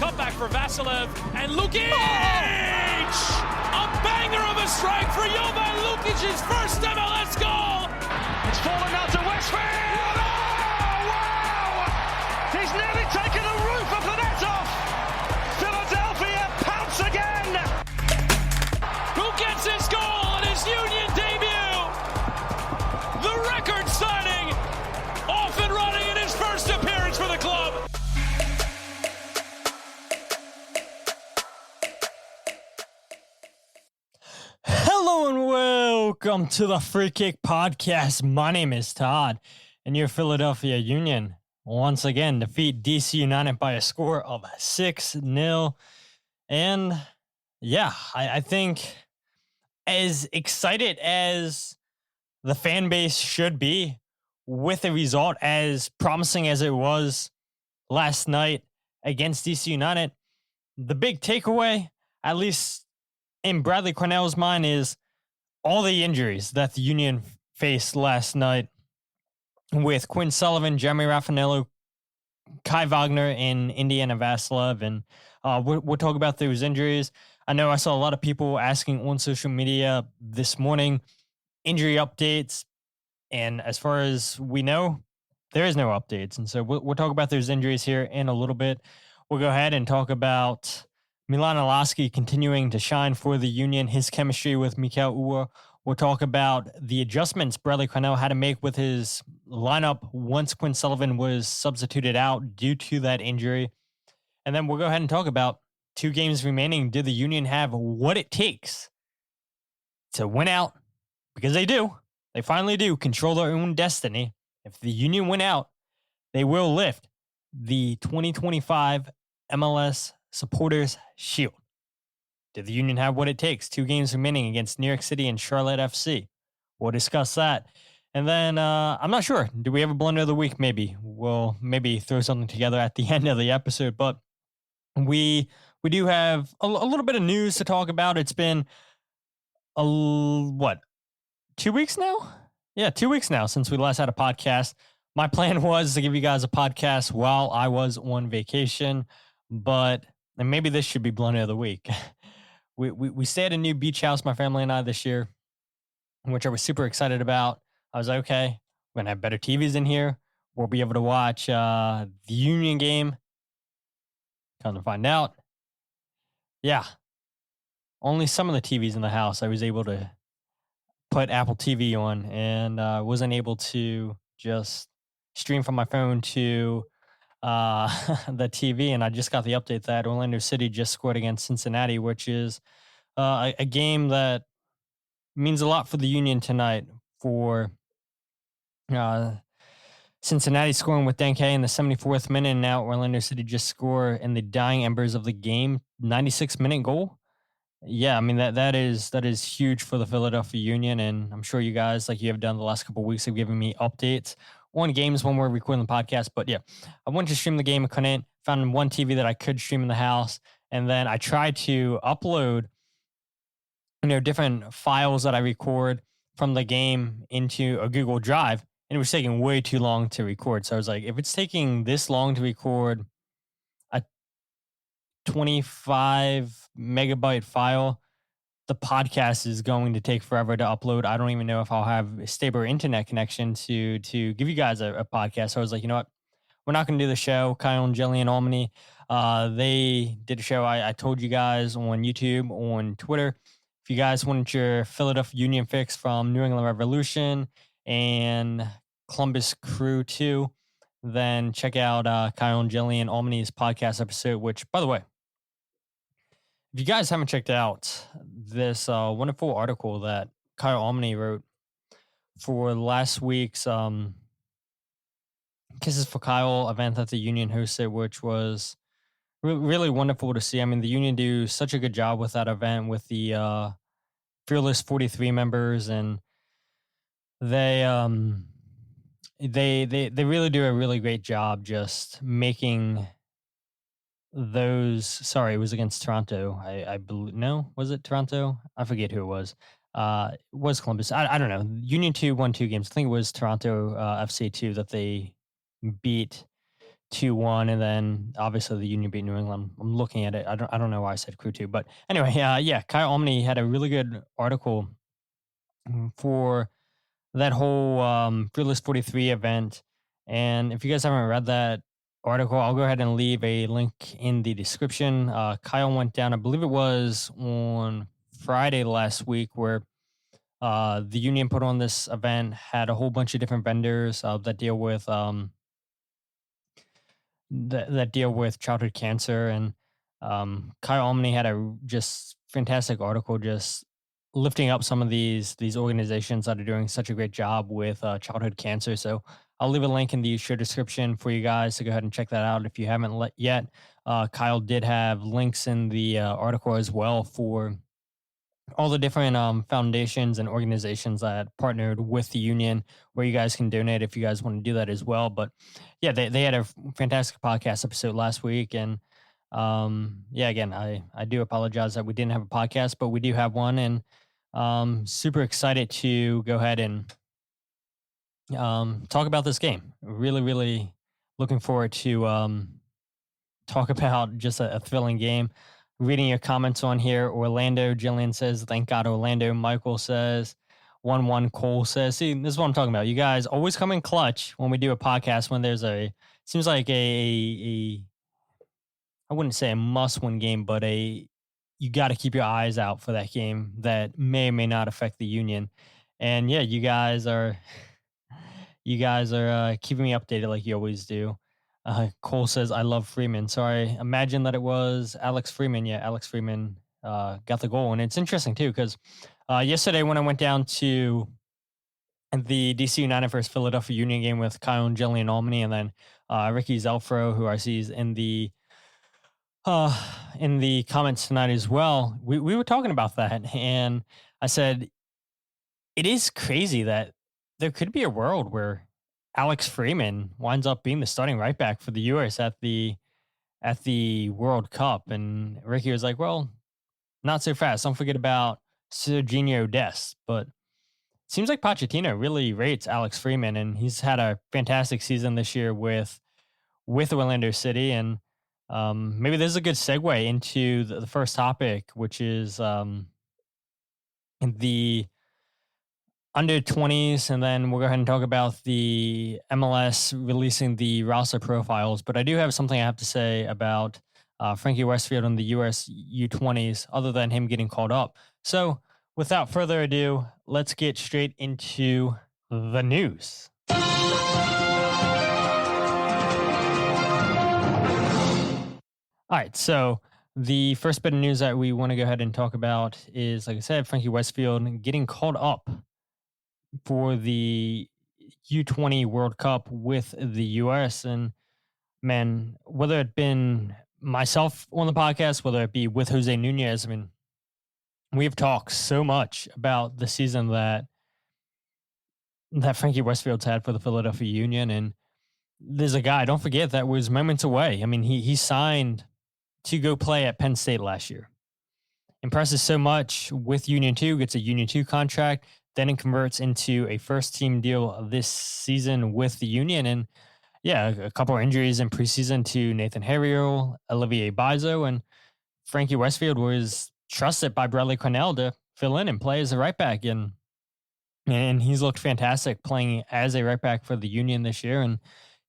Comeback for Vassilev and Lukic! A banger of a strike for Jovan Lukic's first MLS goal! It's fallen out to Westfield! Oh, wow! He's nearly taken the roof of the net off! Philadelphia pounce again! Who gets his goal in his Union debut? The record signing! Off and running in his first appearance for the club! Hello and welcome to the Free Kick Podcast. My name is Todd, and your Philadelphia Union once again defeat DC United by a score of 6-0. And yeah, I think as excited as the fan base should be with the result, as promising as it was last night against DC United, the big takeaway, at least in Bradley Carnell's mind, is all the injuries that the Union faced last night with Quinn Sullivan, Jeremy Rafanello, Kai Wagner, and Indy and Vassilev. And we'll talk about those injuries. I know I saw a lot of people asking on social media this morning, injury updates. And as far as we know, there is no updates. And so we'll talk about those injuries here in a little bit. We'll go ahead and talk about Milan Iloski continuing to shine for the Union, his chemistry with Mikael Uhre. We'll talk about the adjustments Bradley Carnell had to make with his lineup once Quinn Sullivan was substituted out due to that injury. And then we'll go ahead and talk about 2 games remaining. Do the Union have what it takes to win out? Because they do. They finally do control their own destiny. If the Union win out, they will lift the 2025 MLS Supporters Shield. Did the Union have what it takes? 2 games remaining against New York City and Charlotte FC. We'll discuss that. And then I'm not sure. Do we have a blunder of the week? Maybe. We'll maybe throw something together at the end of the episode. But we do have a little bit of news to talk about. It's been 2 weeks now? Yeah, 2 weeks now since we last had a podcast. My plan was to give you guys a podcast while I was on vacation, but and maybe this should be blunder of the week. We stayed at a new beach house, my family and I, this year, which I was super excited about. I was like, okay, we're going to have better TVs in here. We'll be able to watch the Union game. Come to find out, yeah, only some of the TVs in the house I was able to put Apple TV on, and wasn't able to just stream from my phone to the TV. And I just got the update that Orlando City just scored against Cincinnati, which is a game that means a lot for the Union tonight. For Cincinnati scoring with Denke in the 74th minute, and now Orlando City just score in the dying embers of the game, 96-minute goal. Yeah, I mean that is huge for the Philadelphia Union, and I'm sure you guys, like you have done the last couple of weeks, have given me updates on games when we're recording the podcast. But yeah, I wanted to stream the game. I couldn't. Found one TV that I could stream in the house, and then I tried to upload, different files that I record from the game into a Google Drive, and it was taking way too long to record. So I was like, if it's taking this long to record a 25 megabyte file, the podcast is going to take forever to upload. I don't even know if I'll have a stable internet connection to give you guys a podcast. So I was like, you know what? We're not going to do the show. Kyle and Jelly and Almany, they did a show. I told you guys on YouTube, on Twitter. If you guys wanted your Philadelphia Union fix from New England Revolution and Columbus Crew 2, then check out Kyle and Jelly and Almany's podcast episode, which, by the way, if you guys haven't checked out this wonderful article that Kyle Almany wrote for last week's Kisses for Kyle event that the Union hosted, which was really wonderful to see. I mean, the Union do such a good job with that event with the Fearless 43 members, and they really do a really great job just making those. Sorry, it was against Toronto. I believe. No, was it Toronto? I forget who it was. It was Columbus. I don't know. Union 2 won 2 games. I think it was Toronto FC 2 that they beat 2-1, and then obviously the Union beat New England. I'm looking at it. I don't know why I said Crew 2, but anyway, Kyle Omni had a really good article for that whole Fearless 43 event. And if you guys haven't read that article, I'll go ahead and leave a link in the description. Kyle went down, I believe it was on Friday last week, where the Union put on this event, had a whole bunch of different vendors that deal with that deal with childhood cancer. And Kyle Omni had a just fantastic article, just lifting up some of these organizations that are doing such a great job with childhood cancer. So I'll leave a link in the show description for you guys to go ahead and check that out if you haven't yet. Kyle did have links in the article as well for all the different foundations and organizations that partnered with the Union, where you guys can donate if you guys want to do that as well. But yeah, they had a fantastic podcast episode last week. And again, I do apologize that we didn't have a podcast, but we do have one, and super excited to go ahead and talk about this game. Really, really looking forward to talk about just a thrilling game. Reading your comments on here. Orlando, Jillian says, thank God, Orlando. Michael says, 1-1. Cole says, see, this is what I'm talking about. You guys always come in clutch when we do a podcast, when there's seems like I wouldn't say a must-win game, but you got to keep your eyes out for that game that may or may not affect the Union. And yeah, you guys are keeping me updated like you always do. Cole says, I love Freeman. So I imagine that it was Alex Freeman. Yeah, Alex Freeman got the goal. And it's interesting, too, because yesterday when I went down to the DC United versus Philadelphia Union game with Kyle and Jillian Almany, and then Ricky Zelfro, who I see is in the comments tonight as well, we were talking about that. And I said, it is crazy that there could be a world where Alex Freeman winds up being the starting right back for the U.S. at the World Cup. And Ricky was like, well, not so fast. Don't forget about Serginho Dest. But it seems like Pochettino really rates Alex Freeman, and he's had a fantastic season this year with Orlando City. And maybe this is a good segue into the first topic, which is in the under 20s, and then we'll go ahead and talk about the MLS releasing the roster profiles. But I do have something I have to say about Frankie Westfield and the US U20s, other than him getting called up. So without further ado, let's get straight into the news. All right, so the first bit of news that we want to go ahead and talk about is, like I said, Frankie Westfield getting called up for the U20 World Cup with the US. And man, whether it been myself on the podcast, whether it be with Jose Nunez, I mean, we've talked so much about the season that Frankie Westfield's had for the Philadelphia Union. And there's a guy, don't forget, that was moments away. I mean, he signed to go play at Penn State last year. Impresses so much with Union 2, gets a Union 2 contract, then it converts into a first team deal this season with the Union. And yeah, a couple of injuries in preseason to Nathan Harriel, Olivier Bizo, and Frankie Westfield was trusted by Bradley Carnell to fill in and play as a right back. And he's looked fantastic playing as a right back for the Union this year. And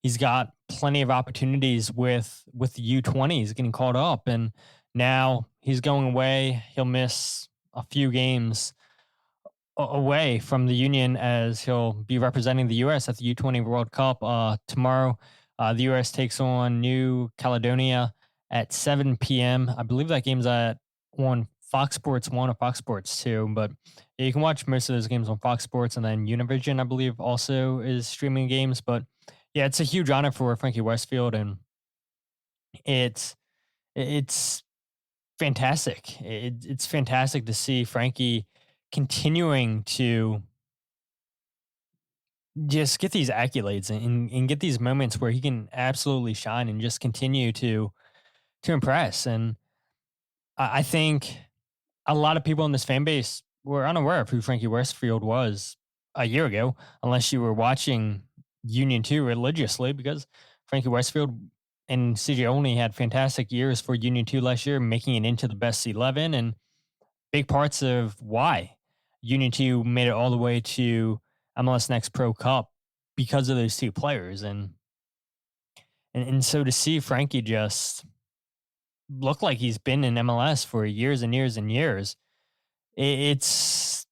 he's got plenty of opportunities with the U20s getting called up. And now he's going away. He'll miss a few games away from the Union, as he'll be representing the U.S. at the U20 World Cup tomorrow. The U.S. takes on New Caledonia at 7 p.m. I believe that game's on Fox Sports 1 or Fox Sports 2, but you can watch most of those games on Fox Sports, and then Univision, I believe, also is streaming games. But yeah, it's a huge honor for Frankie Westfield, and it's fantastic. It's fantastic to see Frankie continuing to just get these accolades and get these moments where he can absolutely shine and just continue to impress. And I think a lot of people in this fan base were unaware of who Frankie Westfield was a year ago, unless you were watching Union 2 religiously, because Frankie Westfield and CJ only had fantastic years for Union 2 last year, making it into the best 11, and big parts of why Union 2 made it all the way to MLS Next Pro Cup because of those two players. And so to see Frankie just look like he's been in MLS for years and years and years, it's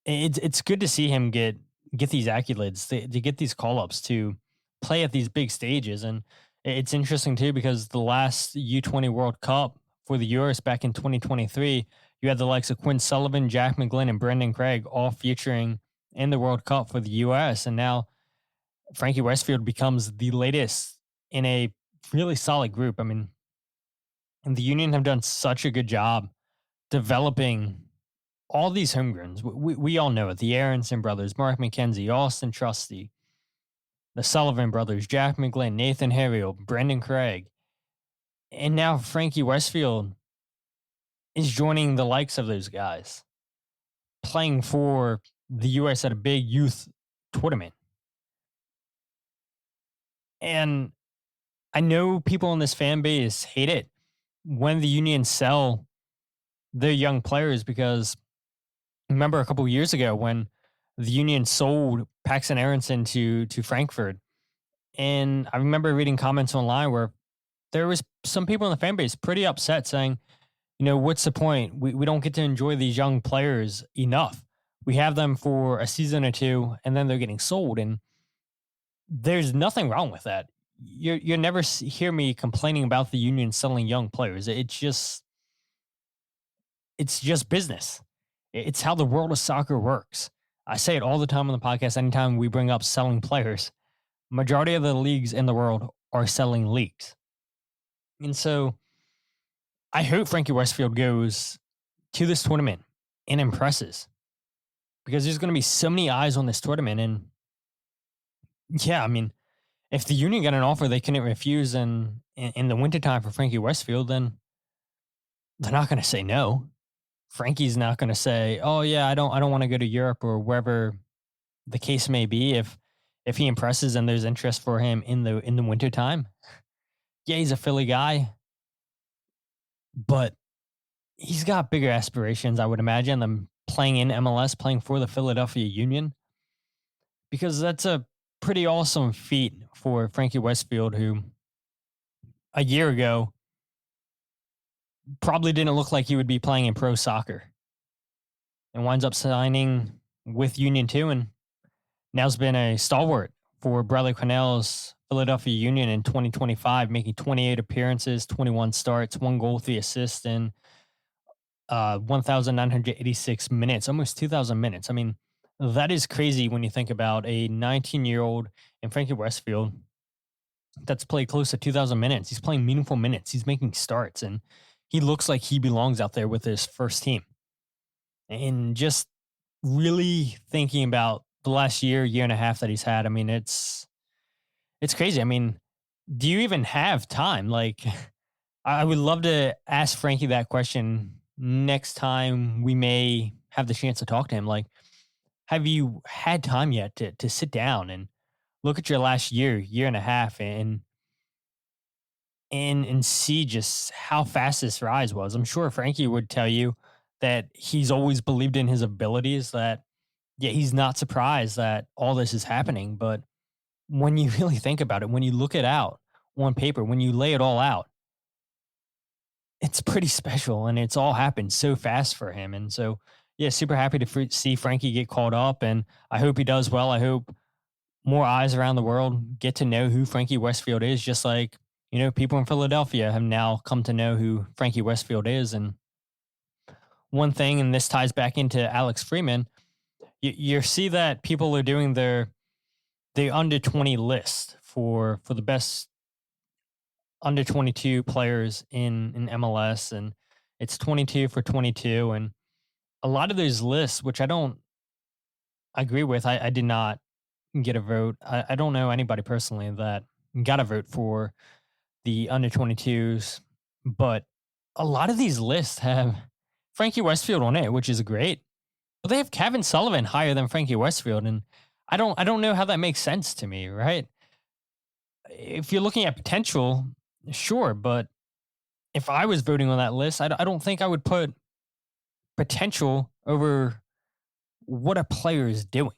good to see him get these accolades, to get these call-ups, to play at these big stages. And it's interesting too, because the last U20 World Cup for the US back in 2023, you had the likes of Quinn Sullivan, Jack McGlynn, and Brendan Craig all featuring in the World Cup for the US. And now Frankie Westfield becomes the latest in a really solid group. I mean, and the Union have done such a good job developing all these homegrowns. We all know it. The Aronson brothers, Mark McKenzie, Austin Trusty, the Sullivan brothers, Jack McGlynn, Nathan Harriel, Brendan Craig. And now Frankie Westfield is joining the likes of those guys, playing for the U.S. at a big youth tournament. And I know people in this fan base hate it when the Union sell their young players, because remember a couple of years ago when the Union sold Paxton Aronson to Frankfurt, and I remember reading comments online where there was some people in the fan base pretty upset, saying, you know, what's the point? We don't get to enjoy these young players enough. We have them for a season or two, and then they're getting sold. And there's nothing wrong with that. You never hear me complaining about the Union selling young players. It's just business. It's how the world of soccer works. I say it all the time on the podcast. Anytime we bring up selling players, majority of the leagues in the world are selling leagues. And so I hope Frankie Westfield goes to this tournament and impresses, because there's going to be so many eyes on this tournament. And yeah, I mean, if the Union got an offer they couldn't refuse in the wintertime for Frankie Westfield, then they're not going to say no. Frankie's not going to say, "Oh yeah, I don't want to go to Europe," or wherever the case may be. If he impresses and there's interest for him in the wintertime, yeah, he's a Philly guy, but he's got bigger aspirations, I would imagine, than playing in MLS, playing for the Philadelphia Union, because that's a pretty awesome feat for Frankie Westfield, who a year ago probably didn't look like he would be playing in pro soccer, and winds up signing with Union 2, and now's been a stalwart for Bradley Carnell's Philadelphia Union in 2025, making 28 appearances, 21 starts, 1 goal, 3 assists in 1,986 minutes, almost 2,000 minutes. I mean, that is crazy when you think about a 19-year-old in Frankie Westfield that's played close to 2,000 minutes. He's playing meaningful minutes. He's making starts, and he looks like he belongs out there with his first team. And just really thinking about the last year and a half that he's had, I mean, it's crazy. I mean, do you even have time? Like, I would love to ask Frankie that question next time we may have the chance to talk to him. Like, have you had time yet to sit down and look at your last year and a half and see just how fast this rise was? I'm sure Frankie would tell you that he's always believed in his abilities, that yeah, he's not surprised that all this is happening. But when you really think about it, when you look it out on paper, when you lay it all out, it's pretty special, and it's all happened so fast for him. And so, yeah, super happy to see Frankie get called up, and I hope he does well. I hope more eyes around the world get to know who Frankie Westfield is, just like, you know, people in Philadelphia have now come to know who Frankie Westfield is. And one thing, and this ties back into Alex Freeman, you see that people are doing the under 20 list for the best under 22 players in MLS, and it's 22 for 22. And a lot of those lists, which I don't agree with, I did not get a vote. I don't know anybody personally that got a vote for the under 22s, but a lot of these lists have Frankie Westfield on it, which is great. But they have Kevin Sullivan higher than Frankie Westfield, and I don't know how that makes sense to me, right? if you're looking at potential, sure, but if I was voting on that list, I don't think I would put potential over what a player is doing.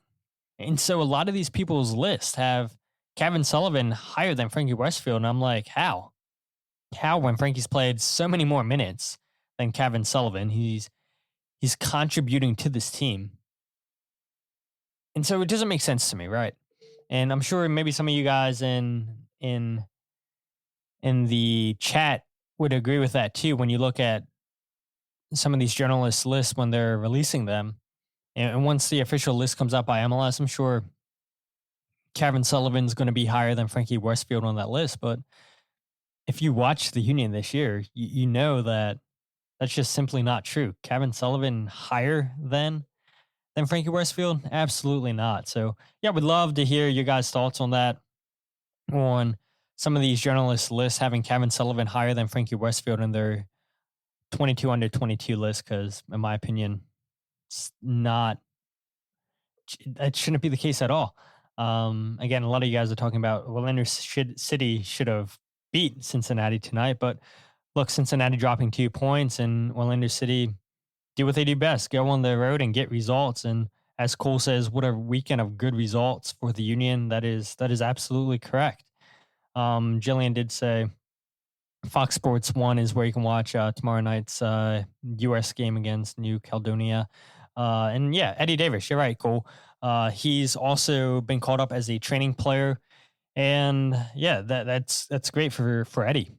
And so a lot of these people's lists have Kevin Sullivan higher than Frankie Westfield. And I'm like, how? How, when Frankie's played so many more minutes than Kevin Sullivan, he's contributing to this team. And so it doesn't make sense to me, right? And I'm sure maybe some of you guys in the chat would agree with that too when you look at some of these journalists' lists when they're releasing them. And once the official list comes out by MLS, I'm sure Kevin Sullivan's going to be higher than Frankie Westfield on that list. But if you watch the Union this year, you know that that's just simply not true. Kevin Sullivan higher than Frankie Westfield? Absolutely not. So, yeah, would love to hear your guys' thoughts on that, on some of these journalists' lists having Kevin Sullivan higher than Frankie Westfield in their 22 under 22 list, because in my opinion, it's not, that shouldn't be the case at all. Again, a lot of you guys are talking about Orlando City should have beat Cincinnati tonight, but look, Cincinnati dropping 2 points and Orlando City do what they do best, go on the road and get results. And as Cole says, what a weekend of good results for the Union. That is absolutely correct. Jillian did say Fox Sports 1 is where you can watch tomorrow night's U.S. game against New Caledonia. And yeah, Eddie Davis, you're right, Cole. He's also been called up as a training player. And yeah, that's great for Eddie.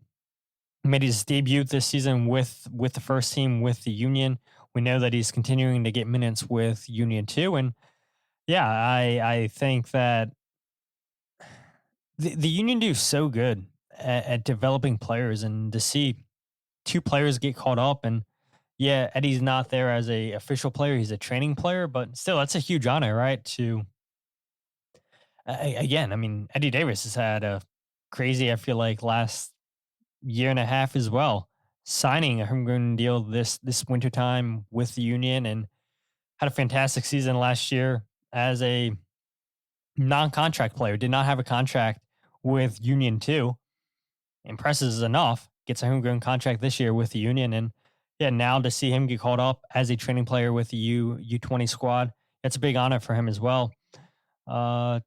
Made his debut this season with the first team with the Union. We know that he's continuing to get minutes with Union too. And yeah, I think that the Union do so good at developing players, and to see 2 players get caught up, and yeah, Eddie's not there as a official player. He's a training player, but still, that's a huge honor, right? To again, I mean, Eddie Davis has had a crazy, I feel like, last year and a half as well, signing a homegrown deal this wintertime with the Union, and had a fantastic season last year as a non-contract player. Did not have a contract with Union 2. Impresses enough. Gets a homegrown contract this year with the Union, and yeah, now to see him get called up as a training player with the U20 squad, it's a big honor for him as well. Did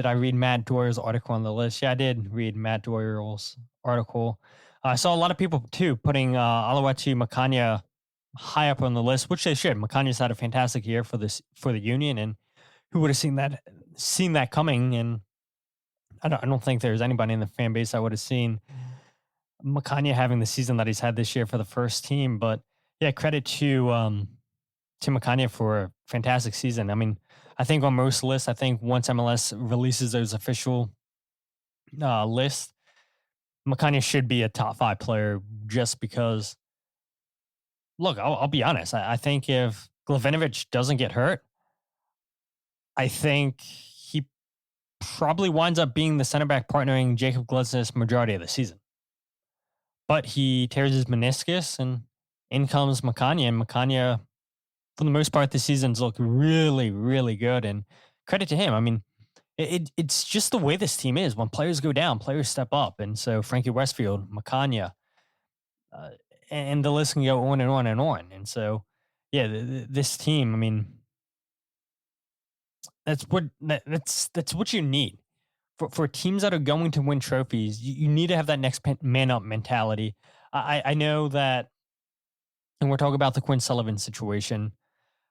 I read Matt Doyer's article on the list? Yeah, I did read Matt Doyer's article. I saw a lot of people too putting Aloeti Makanya high up on the list, which they should. Makanya's had a fantastic year for the Union, and who would have seen that coming? And I don't think there's anybody in the fan base that would have seen Makanya having the season that he's had this year for the first team. But yeah, credit to Makanya for a fantastic season. I mean, I think on most lists, I think once MLS releases those official lists, Makanya should be a top 5 player, just because, look, I'll be honest. I think if Glavinovic doesn't get hurt, I think he probably winds up being the center back partnering Jacob Glesnes majority of the season. But he tears his meniscus, and in comes Makanya. And Makanya, for the most part, this season's looked really, really good. And credit to him. I mean, it's just the way this team is. When players go down, players step up. And so Frankie Westfield, Makanya, and the list can go on and on and on. And so, yeah, this team, I mean, that's what you need. For teams that are going to win trophies, you need to have that next man up mentality. I know that, and we're talking about the Quinn Sullivan situation.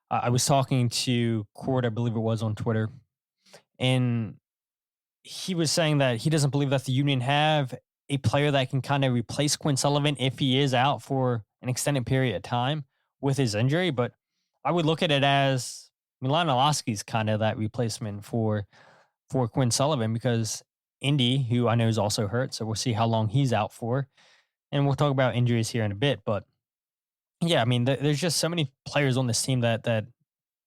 I was talking to Cord, I believe it was, on Twitter, and he was saying that he doesn't believe that the Union have a player that can kind of replace Quinn Sullivan if he is out for an extended period of time with his injury. But I would look at it as Milan Iloski is kind of that replacement for Quinn Sullivan, because Indy, who I know is also hurt, so we'll see how long he's out for. And we'll talk about injuries here in a bit. But yeah, I mean, there's just so many players on this team that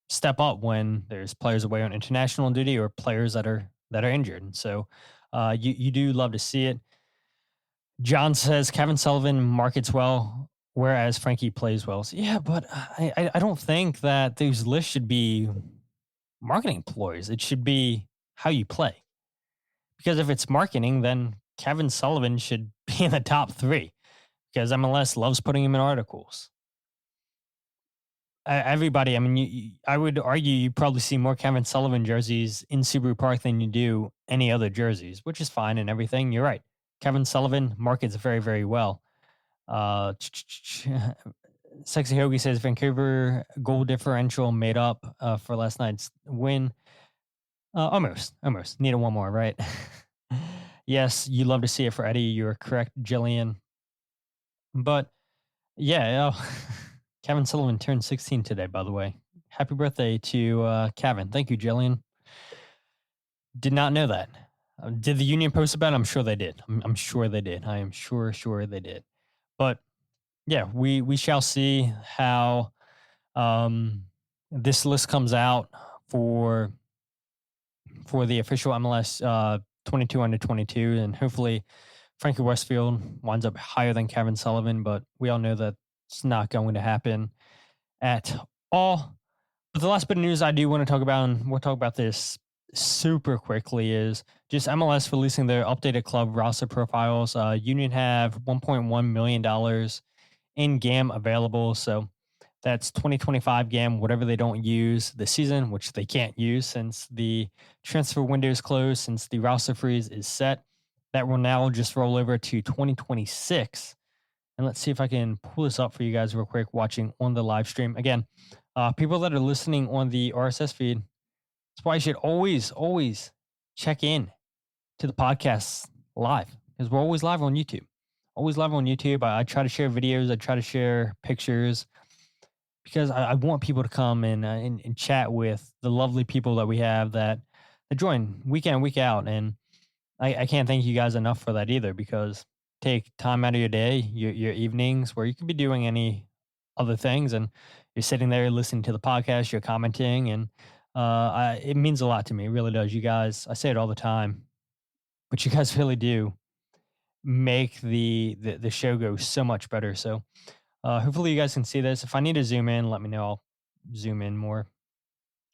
step up when there's players away on international duty or players that are injured. And so you do love to see it. John says Kevin Sullivan markets well, whereas Frankie plays well. So yeah, but I don't think that those lists should be marketing ploys. It should be how you play. Because if it's marketing, then Kevin Sullivan should be in the top 3 because MLS loves putting him in articles. Everybody, I mean, I would argue you probably see more Kevin Sullivan jerseys in Subaru Park than you do any other jerseys, which is fine and everything. You're right. Kevin Sullivan markets very, very well. Sexy Hoagie says Vancouver goal differential made up for last night's win. Almost. Needed one more, right? Yes, you love to see it for Eddie. You're correct, Jillian. But yeah, Kevin Sullivan turned 16 today, by the way. Happy birthday to Kevin. Thank you, Jillian. Did not know that. Did the Union post about it? I'm sure they did. I'm sure they did. I am sure they did. But yeah, we shall see how this list comes out for the official MLS 22 under 22, and hopefully Frankie Westfield winds up higher than Kevin Sullivan, but we all know that it's not going to happen at all. But the last bit of news I do want to talk about, and we'll talk about this super quickly, is just MLS releasing their updated club roster profiles. Union have $1.1 million in GAM available, so that's 2025 GAM, whatever they don't use this season, which they can't use since the transfer window is closed, since the roster freeze is set. That will now just roll over to 2026. And let's see if I can pull this up for you guys real quick, watching on the live stream. Again, people that are listening on the RSS feed, that's why you should always check in to the podcast live, because we're always live on YouTube. Always live on YouTube. I try to share videos. I try to share pictures, because I want people to come and chat with the lovely people that we have that join week in and week out. And I can't thank you guys enough for that either, because take time out of your day, your evenings, where you could be doing any other things, and you're sitting there listening to the podcast, you're commenting, and it means a lot to me. It really does. You guys, I say it all the time, but you guys really do make the show go so much better. So hopefully you guys can see this. If I need to zoom in, let me know. I'll zoom in more.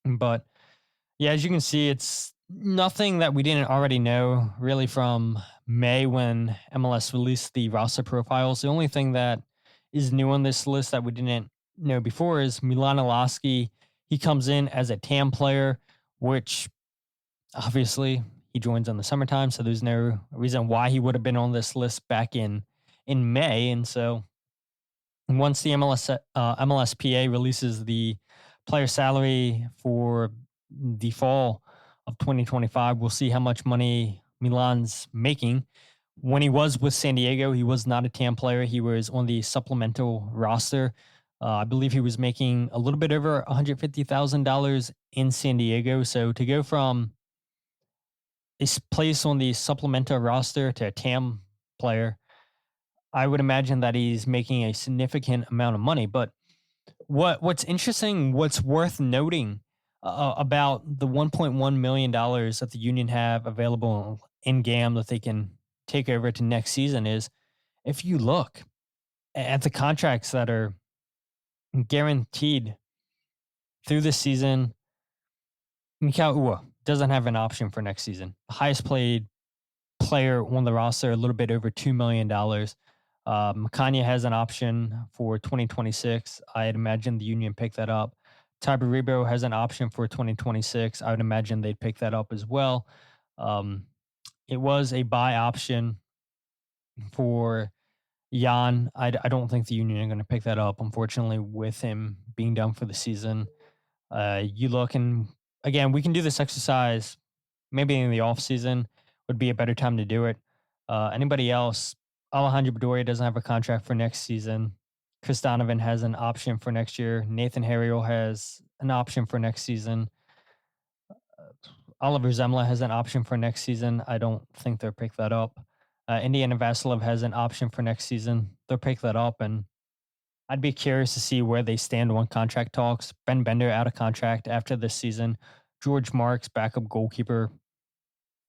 But yeah, as you can see, it's nothing that we didn't already know really from May when MLS released the roster profiles. The only thing that is new on this list that we didn't know before is Milan Iloski. He comes in as a TAM player, which obviously he joins in the summertime, so there's no reason why he would have been on this list back in May. And so once the MLSPA releases the player salary for the fall of 2025, we'll see how much money Milan's making. When he was with San Diego, he was not a TAM player. He was on the supplemental roster. I believe he was making a little bit over $150,000 in San Diego. So to go from his place on the supplemental roster to a TAM player, I would imagine that he's making a significant amount of money. But what's interesting, what's worth noting about the $1.1 million that the Union have available in GAM that they can take over to next season is, if you look at the contracts that are guaranteed through this season, Mikael Uhre doesn't have an option for next season. The highest paid player on the roster, a little bit over $2 million. Makanya has an option for 2026. I'd imagine the Union pick that up. Tyberibo has an option for 2026. I would imagine they'd pick that up as well. It was a buy option for Jan. I don't think the Union are going to pick that up, unfortunately, with him being done for the season. You look, and again, we can do this exercise maybe in the off season would be a better time to do it. Anybody else? Alejandro Bedoya doesn't have a contract for next season. Chris Donovan has an option for next year. Nathan Harriel has an option for next season. Oliver Zemla has an option for next season. I don't think they'll pick that up. Indy and Vassilev has an option for next season. They'll pick that up, and I'd be curious to see where they stand on contract talks. Ben Bender out of contract after this season. George Marks, backup goalkeeper.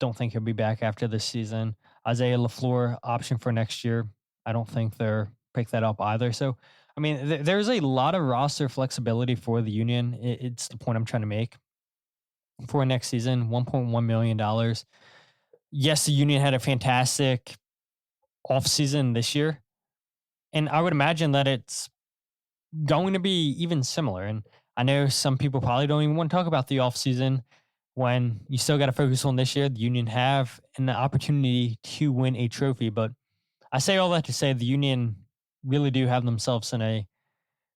Don't think he'll be back after this season. Isaiah LaFleur, option for next year. I don't think they'll pick that up either. So, I mean, there's a lot of roster flexibility for the Union. It's the point I'm trying to make. for next season, $1.1 million. Yes, the Union had a fantastic offseason this year, and I would imagine that it's going to be even similar. And I know some people probably don't even want to talk about the offseason when you still got to focus on this year. The Union have an opportunity to win a trophy, but I say all that to say the Union really do have themselves in a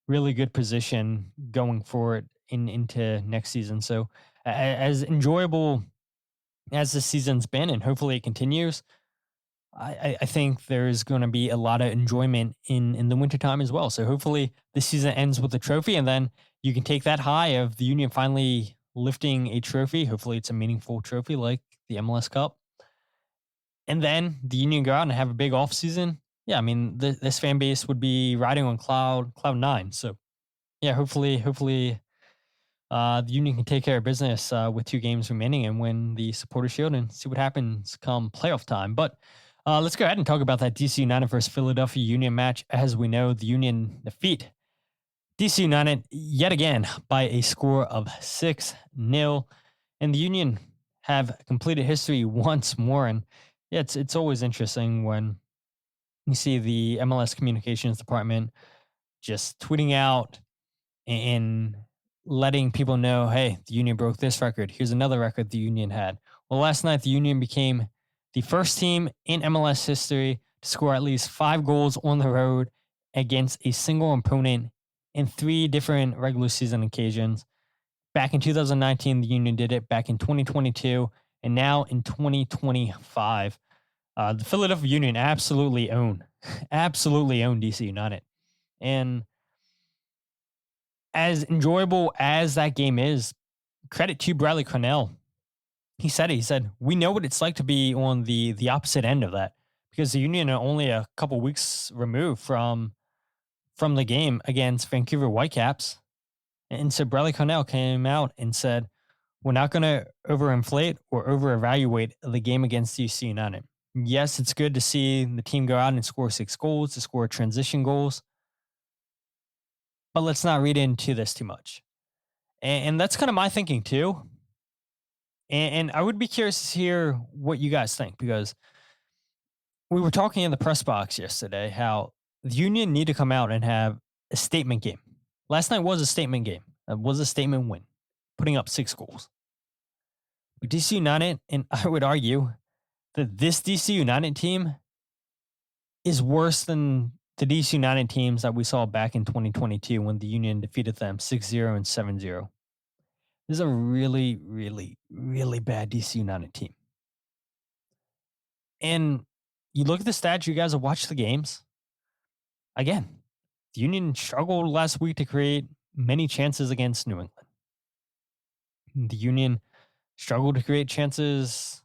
really good position going forward into next season. So as enjoyable as this season's been, and hopefully it continues, I think there's going to be a lot of enjoyment in the wintertime as well. So hopefully this season ends with a trophy, and then you can take that high of the Union finally lifting a trophy. Hopefully it's a meaningful trophy like the MLS Cup. And then the Union go out and have a big off season. Yeah, I mean, this fan base would be riding on cloud nine. So yeah, hopefully the Union can take care of business with 2 games remaining and win the Supporter Shield and see what happens come playoff time. But let's go ahead and talk about that DC United versus Philadelphia Union match. As we know, the Union defeat DC United yet again by a score of 6-0. And the Union have completed history once more. And yeah, it's always interesting when you see the MLS communications department just tweeting out and letting people know, hey, the Union broke this record. Here's another record the Union had. Well, last night, the Union became the first team in MLS history to score at least 5 goals on the road against a single opponent in 3 different regular season occasions. Back in 2019, the Union did it. Back in 2022, and now in 2025. The Philadelphia Union absolutely own DC United. And as enjoyable as that game is, credit to Bradley Carnell. He said, we know what it's like to be on the opposite end of that, because the Union are only a couple weeks removed from the game against Vancouver Whitecaps. And so Bradley Carnell came out and said, we're not going to overinflate or overevaluate the game against DC United. Yes, it's good to see the team go out and score 6 goals, to score transition goals. But let's not read into this too much. And that's kind of my thinking too. And I would be curious to hear what you guys think, because we were talking in the press box yesterday how the Union need to come out and have a statement game. Last night was a statement game. It was a statement win, putting up 6 goals. But DC United, and I would argue that this DC United team is worse than the DC United teams that we saw back in 2022 when the Union defeated them 6-0 and 7-0. This is a really, really, really bad DC United team. And you look at the stats, you guys have watched the games. Again, the Union struggled last week to create many chances against New England. The Union struggled to create chances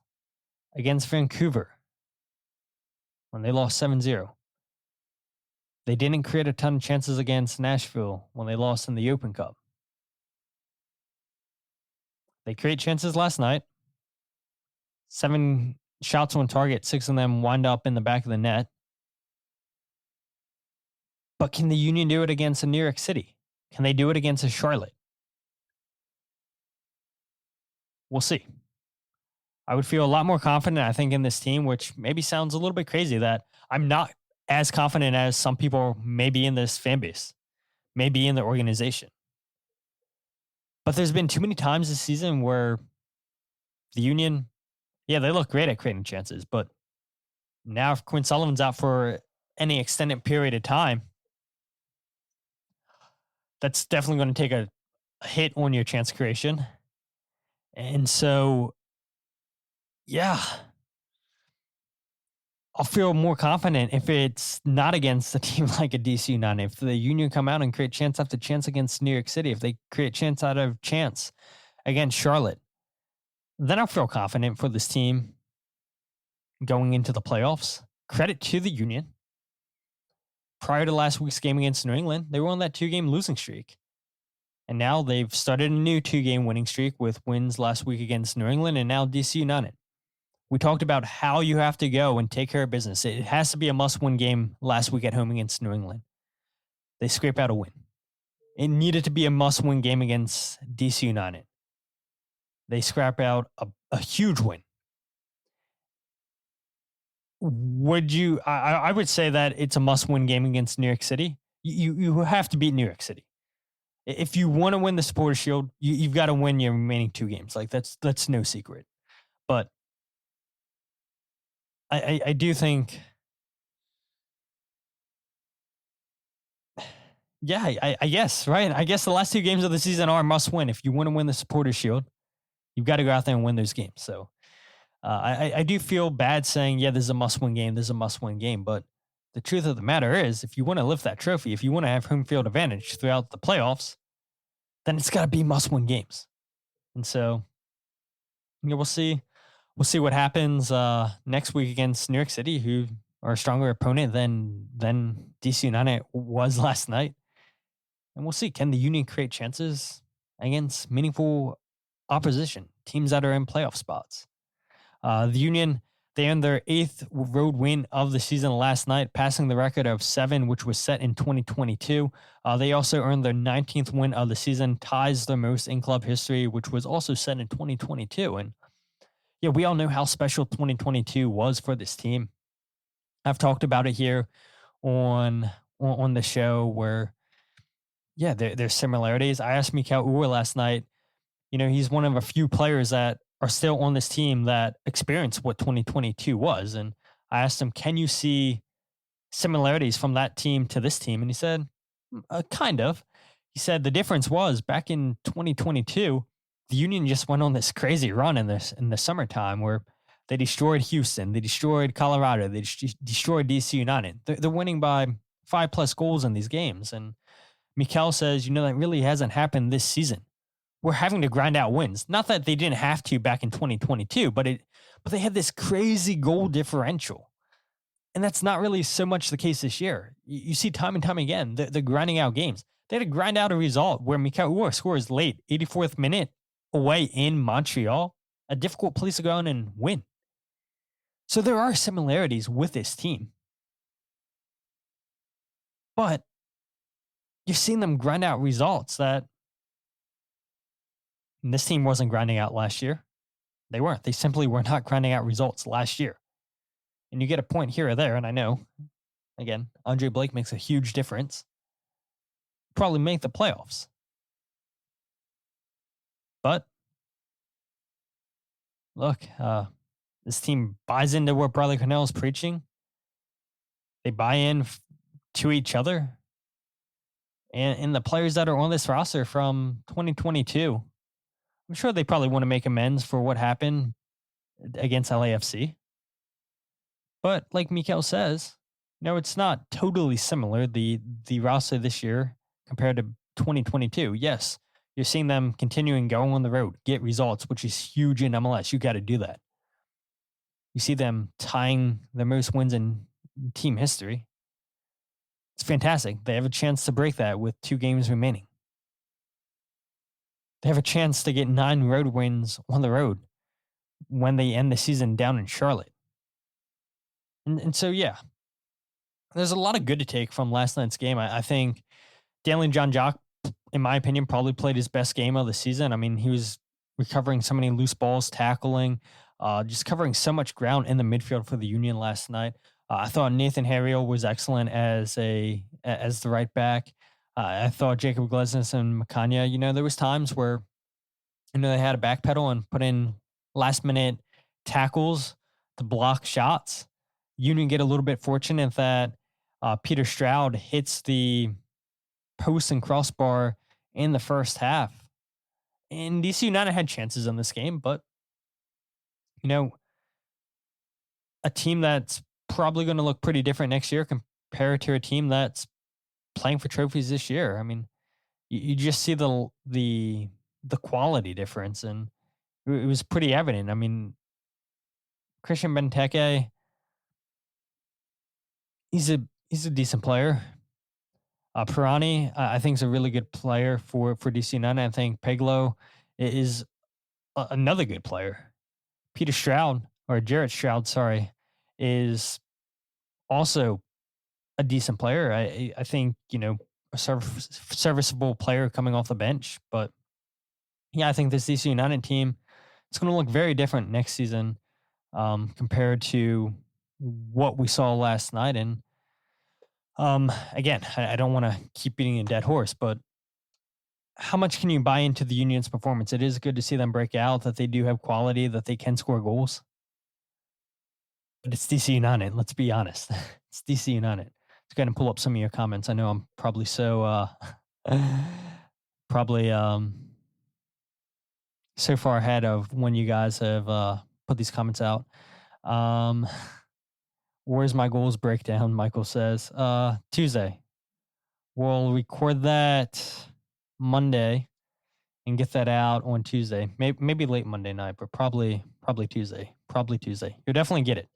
against Vancouver when they lost 7-0. They didn't create a ton of chances against Nashville when they lost in the Open Cup. They create chances last night. 7 shots on target, 6 of them wind up in the back of the net. But can the Union do it against a New York City? Can they do it against a Charlotte? We'll see. I would feel a lot more confident, I think, in this team, which maybe sounds a little bit crazy that I'm not as confident as some people may be in this fan base, maybe in the organization. But there's been too many times this season where the Union, yeah, they look great at creating chances, but now if Quinn Sullivan's out for any extended period of time, that's definitely going to take a hit on your chance creation. And so, yeah, I'll feel more confident if it's not against a team like a DC United. If the Union come out and create chance after chance against New York City, if they create chance out of chance against Charlotte, then I'll feel confident for this team going into the playoffs. Credit to the Union. Prior to last week's game against New England, they were on that 2-game losing streak. And now they've started a new 2-game winning streak with wins last week against New England and now DC United. We talked about how you have to go and take care of business. It has to be a must-win game last week at home against New England. They scrape out a win. It needed to be a must-win game against DC United. they scrap out a huge win. Would you? I would say that it's a must-win game against New York City. You have to beat New York City if you want to win the Supporters Shield. You've got to win your remaining 2 games. Like that's no secret. But I do think, yeah, I guess, right? I guess the last 2 games of the season are must-win. If you want to win the Supporters Shield, you've got to go out there and win those games. So I do feel bad saying, yeah, this is a must-win game. This is a must-win game. But the truth of the matter is, if you want to lift that trophy, if you want to have home field advantage throughout the playoffs, then it's got to be must-win games. And so, we'll see. We'll see what happens next week against New York City, who are a stronger opponent than DC United was last night. And we'll see, can the Union create chances against meaningful opposition, teams that are in playoff spots? The Union, they earned their 8th road win of the season last night, passing the record of 7, which was set in 2022. They also earned their 19th win of the season, ties their most in club history, which was also set in 2022. And yeah, we all know how special 2022 was for this team. I've talked about it here on the show where, yeah, there's similarities. I asked Mikael Uhre last night. He's one of a few players that are still on this team that experienced what 2022 was. And I asked him, can you see similarities from that team to this team? And he said, kind of. He said the difference was back in 2022, the Union just went on this crazy run in the summertime where they destroyed Houston, they destroyed Colorado, they destroyed DC United. They're winning by 5+ goals in these games. And Mikael says, that really hasn't happened this season. We're having to grind out wins. Not that they didn't have to back in 2022, but they had this crazy goal differential. And that's not really so much the case this year. You see time and time again, they're grinding out games. They had to grind out a result where Mikael Uhre scores late, 84th minute, away in Montreal, a difficult place to go in and win. So there are similarities with this team. But you're seeing them grind out results that this team wasn't grinding out last year. They weren't. They simply were not grinding out results last year. And you get a point here or there, and I know, again, Andre Blake makes a huge difference. Probably make the playoffs. But look, this team buys into what Bradley Carnell is preaching. They buy in to each other. And the players that are on this roster from 2022, I'm sure they probably want to make amends for what happened against LAFC. But like Mikael says, it's not totally similar, the roster this year compared to 2022. Yes, you're seeing them continuing going on the road, get results, which is huge in MLS. You got to do that. You see them tying the most wins in team history. It's fantastic. They have a chance to break that with 2 games remaining. They have a chance to get 9 road wins on the road when they end the season down in Charlotte. And so, yeah, there's a lot of good to take from last night's game. I think Daniel John-Jock, in my opinion, probably played his best game of the season. I mean, he was recovering so many loose balls, tackling, just covering so much ground in the midfield for the Union last night. I thought Nathan Harriel was excellent as the right back. I thought Jacob Glesnes and Macania, there was times where, they had a backpedal and put in last-minute tackles to block shots. Union get a little bit fortunate that Peter Stroud hits the post and crossbar in the first half. And DC United had chances in this game, but, a team that's probably going to look pretty different next year compared to a team that's playing for trophies this year. I mean, you just see the quality difference, and it was pretty evident. I mean, Christian Benteke, he's a decent player. Pirani, I think, is a really good player for DC United. I think Peglo is another good player. Peter Stroud, or Jarrett Stroud, is also a decent player. I think, a serviceable player coming off the bench. But, yeah, I think this DC United team, it's going to look very different next season compared to what we saw last night. And again, I don't want to keep beating a dead horse, but how much can you buy into the Union's performance? It is good to see them break out, that they do have quality, that they can score goals. But it's DC United, let's be honest. It's DC United. Let's go ahead and pull up some of your comments. I know I'm probably so so far ahead of when you guys have put these comments out. Where's my goals breakdown? Michael says Tuesday. We'll record that Monday and get that out on Tuesday. Maybe late Monday night, but probably Tuesday. Probably Tuesday. You'll definitely get it.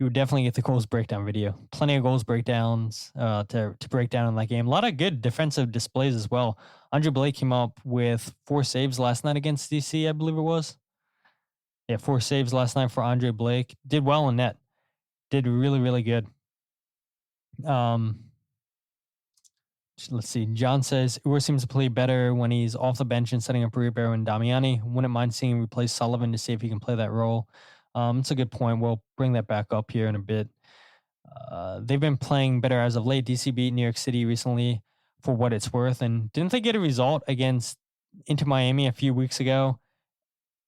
You would definitely get the goals breakdown video. Plenty of goals breakdowns to break down in that game. A lot of good defensive displays as well. Andre Blake came up with 4 saves last night against DC, I believe it was. Yeah, 4 saves last night for Andre Blake. Did well in net. Did really, really good. Let's see. John says, Uhre seems to play better when he's off the bench and setting up Ribeiro and Damiani. Wouldn't mind seeing him replace Sullivan to see if he can play that role. It's a good point. We'll bring that back up here in a bit. They've been playing better as of late. DC beat New York City recently for what it's worth. And didn't they get a result against Inter Miami a few weeks ago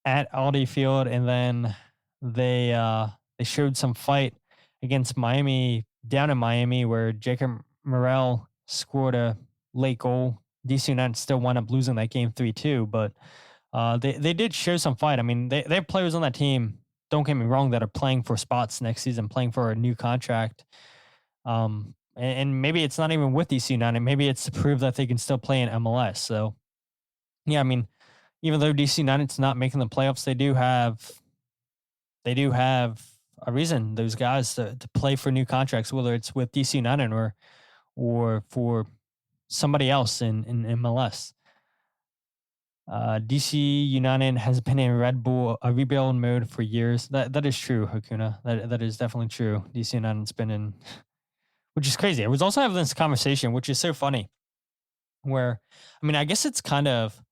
at Audi Field? And then they showed some fight against Miami, down in Miami, where Jacob Morel scored a late goal. DC United still wound up losing that game 3-2, but they did show some fight. I mean, they have players on that team, don't get me wrong, that are playing for spots next season, playing for a new contract. And maybe it's not even with DC United.Maybe it's to prove that they can still play in MLS. So, yeah, I mean, even though DC United's not making the playoffs, they do have a reason, those guys, to play for new contracts, whether it's with DC United or for somebody else in MLS. DC United has been in rebuild mode for years. That is true, Hakuna. That is definitely true. DC United's been in, which is crazy. I was also having this conversation, which is so funny, where, I mean, I guess it's kind of,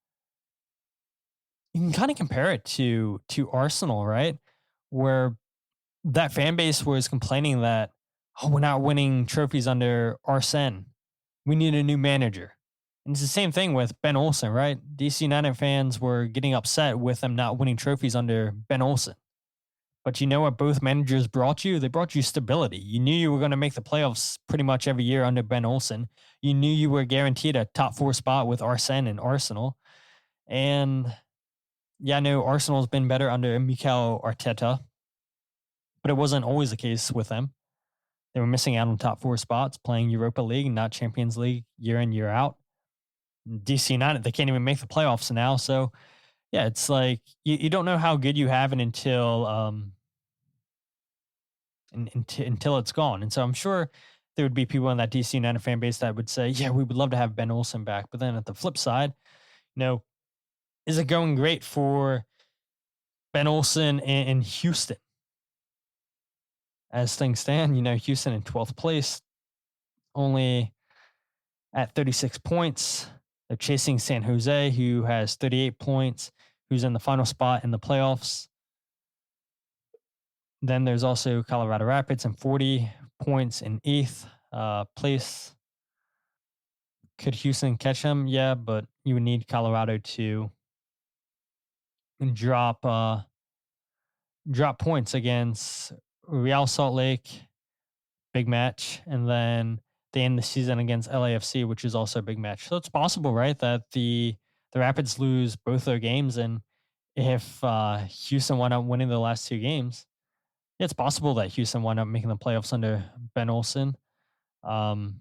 you can kind of compare it to Arsenal, right? Where that fan base was complaining that, oh, we're not winning trophies under Arsene. We need a new manager. And it's the same thing with Ben Olsen, right? DC United fans were getting upset with them not winning trophies under Ben Olsen. But you know what both managers brought you? They brought you stability. You knew you were going to make the playoffs pretty much every year under Ben Olsen. You knew you were guaranteed a top 4 spot with Arsene and Arsenal. And yeah, I know Arsenal's been better under Mikel Arteta, but it wasn't always the case with them. They were missing out on top 4 spots, playing Europa League, not Champions League, year in, year out. DC United, they can't even make the playoffs now. So, yeah, it's like you don't know how good you have it until it's gone. And so I'm sure there would be people in that DC United fan base that would say, yeah, we would love to have Ben Olsen back. But then at the flip side, is it going great for Ben Olsen in Houston? As things stand, Houston in 12th place, only at 36 points. They're chasing San Jose, who has 38 points, who's in the final spot in the playoffs. Then there's also Colorado Rapids and 40 points in 8th place. Could Houston catch them? Yeah, but you would need Colorado to drop points against Real Salt Lake, big match, and then they end the season against LAFC, which is also a big match. So it's possible, right, that the Rapids lose both their games, and if Houston wound up winning the last 2 games, it's possible that Houston wound up making the playoffs under Ben Olsen. Because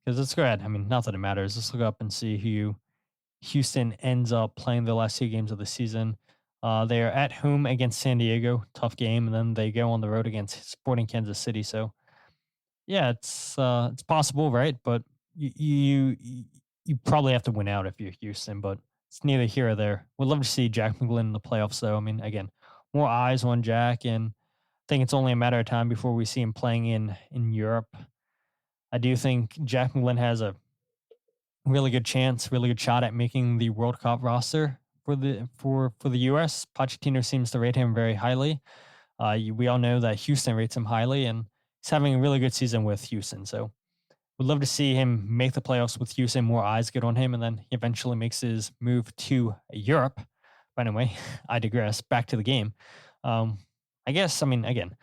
let's go ahead. I mean, not that it matters. Let's look up and see who Houston ends up playing the last 2 games of the season. They are at home against San Diego, tough game, and then they go on the road against Sporting Kansas City. So, yeah, it's possible, right? But you probably have to win out if you're Houston, but it's neither here or there. We'd love to see Jack McGlynn in the playoffs, though. I mean, again, more eyes on Jack, and I think it's only a matter of time before we see him playing in Europe. I do think Jack McGlynn has a really good chance, really good shot at making the World Cup roster the US. Pochettino seems to rate him very highly. We all know that Houston rates him highly, and he's having a really good season with Houston. So we'd love to see him make the playoffs with Houston, more eyes get on him, and then he eventually makes his move to Europe. But anyway, I digress. Back to the game. I guess, I mean, again,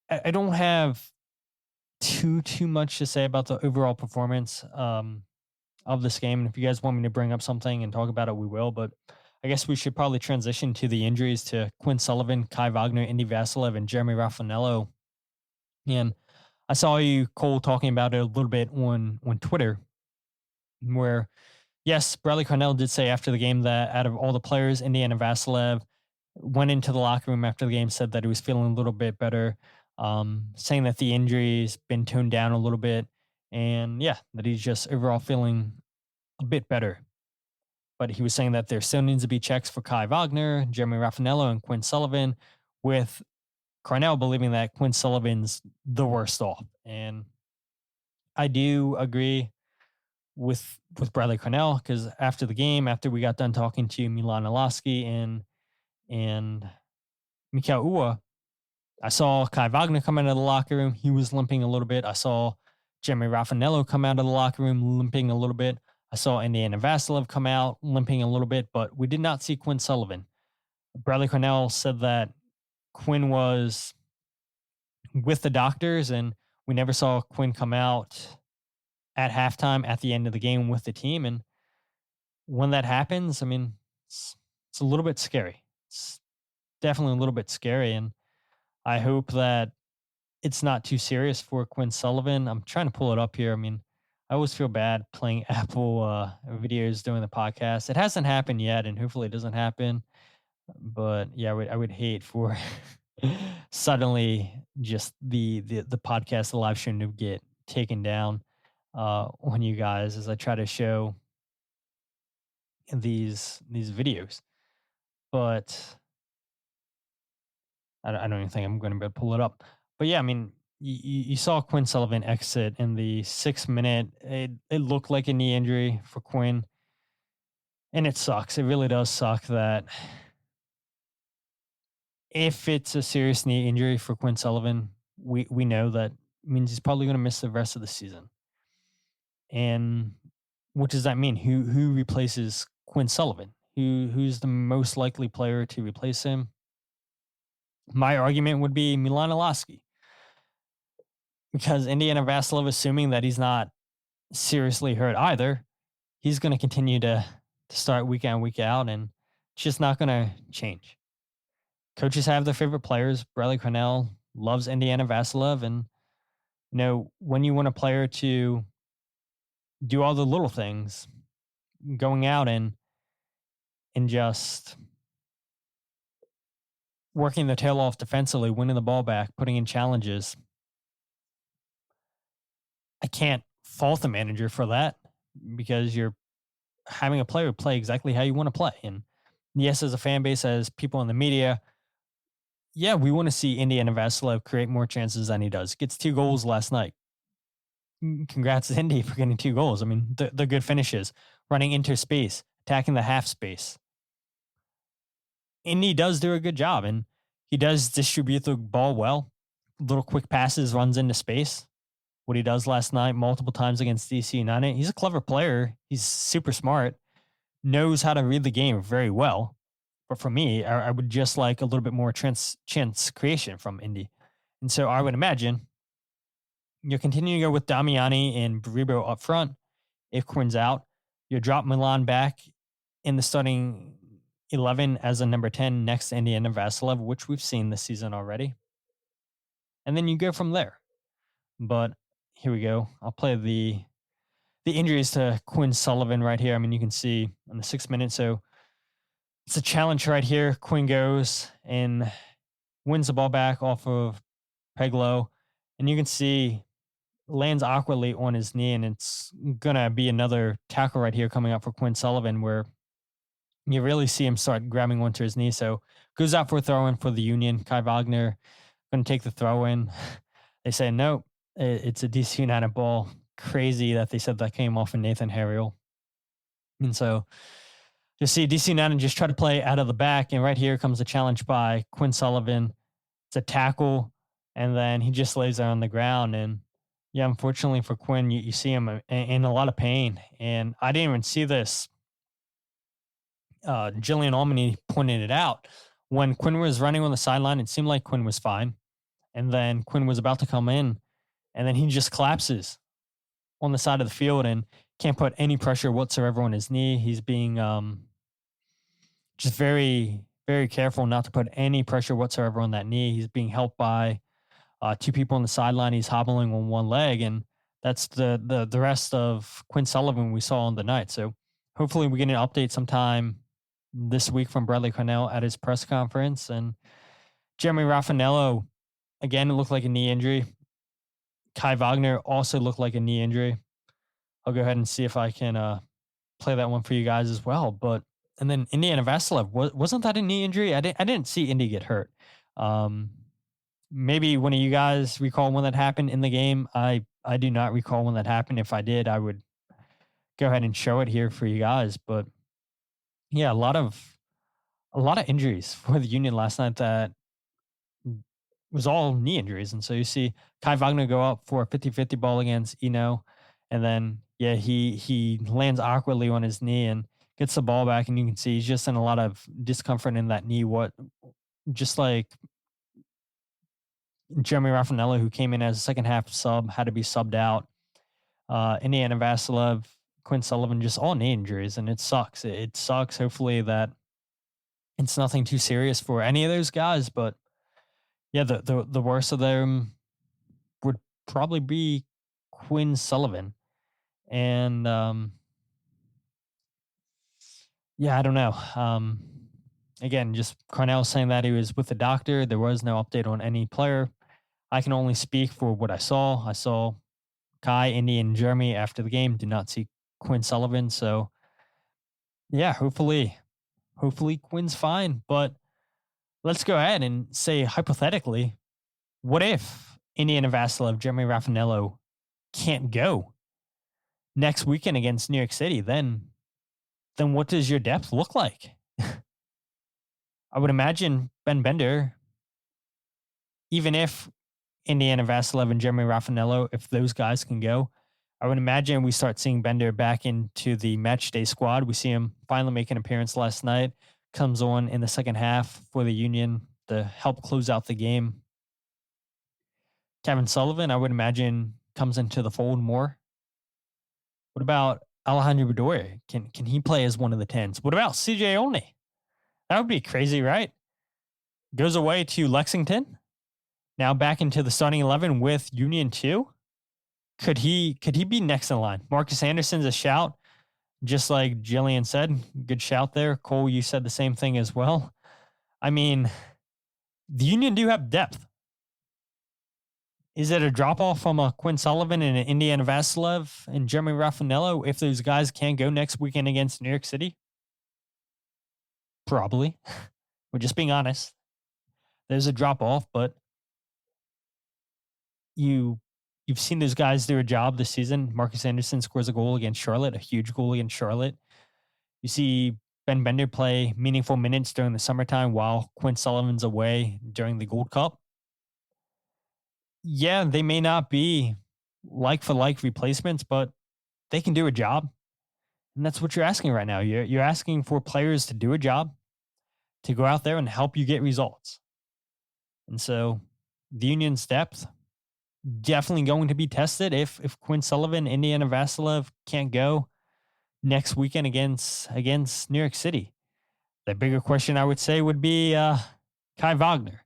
I don't have too much to say about the overall performance of this game. And if you guys want me to bring up something and talk about it, we will. But I guess we should probably transition to the injuries to Quinn Sullivan, Kai Wagner, Indy Vassilev, and Jeremy Rafanello. And I saw you, Cole, talking about it a little bit on Twitter, where, yes, Bradley Carnell did say after the game that out of all the players, Indy and Vassilev went into the locker room after the game, said that he was feeling a little bit better, saying that the injury's been toned down a little bit, and yeah, that he's just overall feeling a bit better. But he was saying that there still needs to be checks for Kai Wagner, Jeremy Rafanello, and Quinn Sullivan, with Carnell believing that Quinn Sullivan's the worst off. And I do agree with Bradley Carnell, because after the game, after we got done talking to Milan Iloski and Mikael Uhre, I saw Kai Wagner come out of the locker room. He was limping a little bit. I saw Jeremy Rafanello come out of the locker room limping a little bit. I saw Indy and Vassilev come out limping a little bit, but we did not see Quinn Sullivan. Bradley Carnell said that Quinn was with the doctors, and we never saw Quinn come out at halftime at the end of the game with the team. And when that happens, I mean, it's a little bit scary. It's definitely a little bit scary. And I hope that it's not too serious for Quinn Sullivan. I'm trying to pull it up here. I mean, I always feel bad playing Apple videos during the podcast. It hasn't happened yet, and hopefully it doesn't happen. But yeah, I would hate for suddenly just the podcast, the live stream to get taken down on you guys as I try to show these videos. But I don't even think I'm going to be able to pull it up. But yeah, I mean, you saw Quinn Sullivan exit in the 6th minute. It looked like a knee injury for Quinn. And it sucks. It really does suck that if it's a serious knee injury for Quinn Sullivan, we know that means he's probably going to miss the rest of the season. And what does that mean? Who replaces Quinn Sullivan? Who's the most likely player to replace him? My argument would be Milan Iloski, because Indy and Vassilev, assuming that he's not seriously hurt either, he's going to continue to start week in, week out, and it's just not going to change. Coaches have their favorite players. Bradley Carnell loves Indy and Vassilev, and you know, when you want a player to do all the little things, going out and just working their tail off defensively, winning the ball back, putting in challenges, I can't fault the manager for that, because you're having a player play exactly how you want to play. And yes, as a fan base, as people in the media, yeah, we want to see Indy and Vassilev create more chances than he does. Gets 2 goals last night. Congrats to Indy for getting 2 goals. I mean, they're good finishes, running into space, attacking the half space. Indy does do a good job, and he does distribute the ball well. Little quick passes, runs into space. What he does last night multiple times against DC United. He's a clever player. He's super smart, knows how to read the game very well. But for me, I would just like a little bit more chance creation from Indy. And so I would imagine you'll continue to go with Damiani and Baribo up front. If Quinn's out, you'll drop Milan back in the starting 11 as a number 10 next to Indy and Vassilev, which we've seen this season already. And then you go from there. But here we go. I'll play the injuries to Quinn Sullivan right here. I mean, you can see in the 6th minute. So it's a challenge right here. Quinn goes and wins the ball back off of Peglo. And you can see lands awkwardly on his knee. And it's going to be another tackle right here coming up for Quinn Sullivan, where you really see him start grabbing onto his knee. So goes out for a throw-in for the Union. Kai Wagner going to take the throw-in. They say, no, it's a DC United ball. Crazy that they said that came off of Nathan Harriel. And so Just see DC United just try to play out of the back, and right here comes a challenge by Quinn Sullivan. It's a tackle, and then he just lays there on the ground. And yeah, unfortunately for Quinn, you see him in a lot of pain. And I didn't even see this. Jillian Almany pointed it out. When Quinn was running on the sideline, it seemed like Quinn was fine. And then Quinn was about to come in, and then he just collapses on the side of the field and can't put any pressure whatsoever on his knee. He's being just very, very careful not to put any pressure whatsoever on that knee. He's being helped by two people on the sideline. He's hobbling on one leg, and that's the rest of Quinn Sullivan we saw on the night. So hopefully we get an update sometime this week from Bradley Carnell at his press conference. And Jeremy Rafanello, again, it looked like a knee injury. Kai Wagner also looked like a knee injury. I'll go ahead and see if I can play that one for you guys as well. And then Indy and Vassilev, wasn't that a knee injury? I didn't see Indy get hurt. Maybe one of you guys recall when that happened in the game. I do not recall when that happened. If I did, I would go ahead and show it here for you guys. But yeah, a lot of injuries for the Union last night that was all knee injuries. And so you see Kai Wagner go up for a 50-50 ball against Eno. And then, yeah, he lands awkwardly on his knee and gets the ball back. And you can see he's just in a lot of discomfort in that knee. Just like Jeremy Rafanello, who came in as a second half sub, had to be subbed out. Indiana Vassilev, Quinn Sullivan, just all knee injuries. And it sucks. It sucks. Hopefully that it's nothing too serious for any of those guys. But yeah, the worst of them would probably be Quinn Sullivan. And yeah, I don't know. Again, just Carnell saying that he was with the doctor. There was no update on any player. I can only speak for what I saw. I saw Kai, Indy, and Jeremy after the game. Did not see Quinn Sullivan. So yeah, hopefully Quinn's fine. But let's go ahead and say hypothetically, what if Indiana Vassilev, Jeremy Rafanello can't go next weekend against New York City? Then what does your depth look like? I would imagine Ben Bender, even if Indiana Vassilev and Jeremy Rafanello, if those guys can go, I would imagine we start seeing Bender back into the match day squad. We see him finally make an appearance last night, comes on in the second half for the Union to help close out the game. Kevin Sullivan, I would imagine, comes into the fold more. What about Alejandro Bedoya? Can he play as one of the 10s? What about CJ Only? That would be crazy, right? Goes away to Lexington. Now back into the starting 11 with Union 2. Could he be next in line? Marcus Anderson's a shout, just like Jillian said. Good shout there. Cole, you said the same thing as well. I mean, the Union do have depth. Is it a drop-off from a Quinn Sullivan and an Indiana Vassilev and Jeremy Rafanello if those guys can't go next weekend against New York City? Probably. We're just being honest. There's a drop-off, but you've seen those guys do a job this season. Marcus Anderson scores a goal against Charlotte, a huge goal against Charlotte. You see Ben Bender play meaningful minutes during the summertime while Quinn Sullivan's away during the Gold Cup. Yeah, they may not be like-for-like replacements, but they can do a job. And that's what you're asking right now. You're asking for players to do a job, to go out there and help you get results. And so the Union's depth definitely going to be tested if Quinn Sullivan, Indiana Vassilev can't go next weekend against New York City. The bigger question I would say would be Kai Wagner.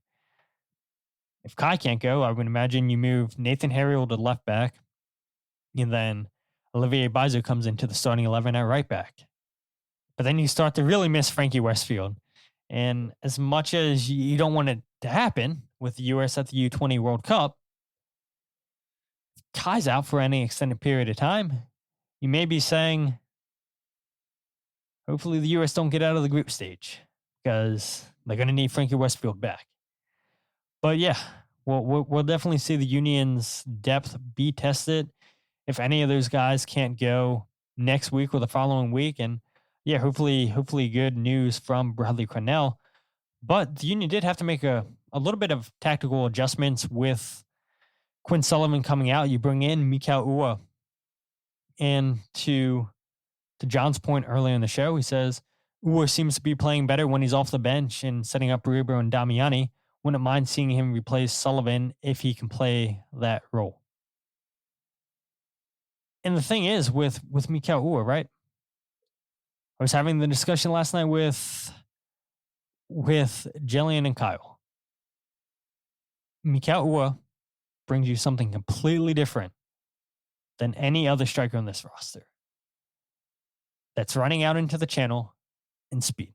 If Kai can't go, I would imagine you move Nathan Harriel to left back, and then Olivier Bizot comes into the starting 11 at right back. But then you start to really miss Frankie Westfield. And as much as you don't want it to happen with the U.S. at the U20 World Cup, Kai's out for any extended period of time, you may be saying, hopefully the U.S. don't get out of the group stage because they're going to need Frankie Westfield back. But yeah, we'll definitely see the Union's depth be tested if any of those guys can't go next week or the following week. And yeah, hopefully good news from Bradley Carnell. But the Union did have to make a little bit of tactical adjustments with Quinn Sullivan coming out. You bring in Mikael Uhre. And to John's point earlier in the show, he says Uhre seems to be playing better when he's off the bench and setting up Baribo and Damiani. Wouldn't mind seeing him replace Sullivan if he can play that role. And the thing is with Mikael Uhre, right? I was having the discussion last night with Jillian and Kyle. Mikael Uhre brings you something completely different than any other striker on this roster. That's running out into the channel and speed.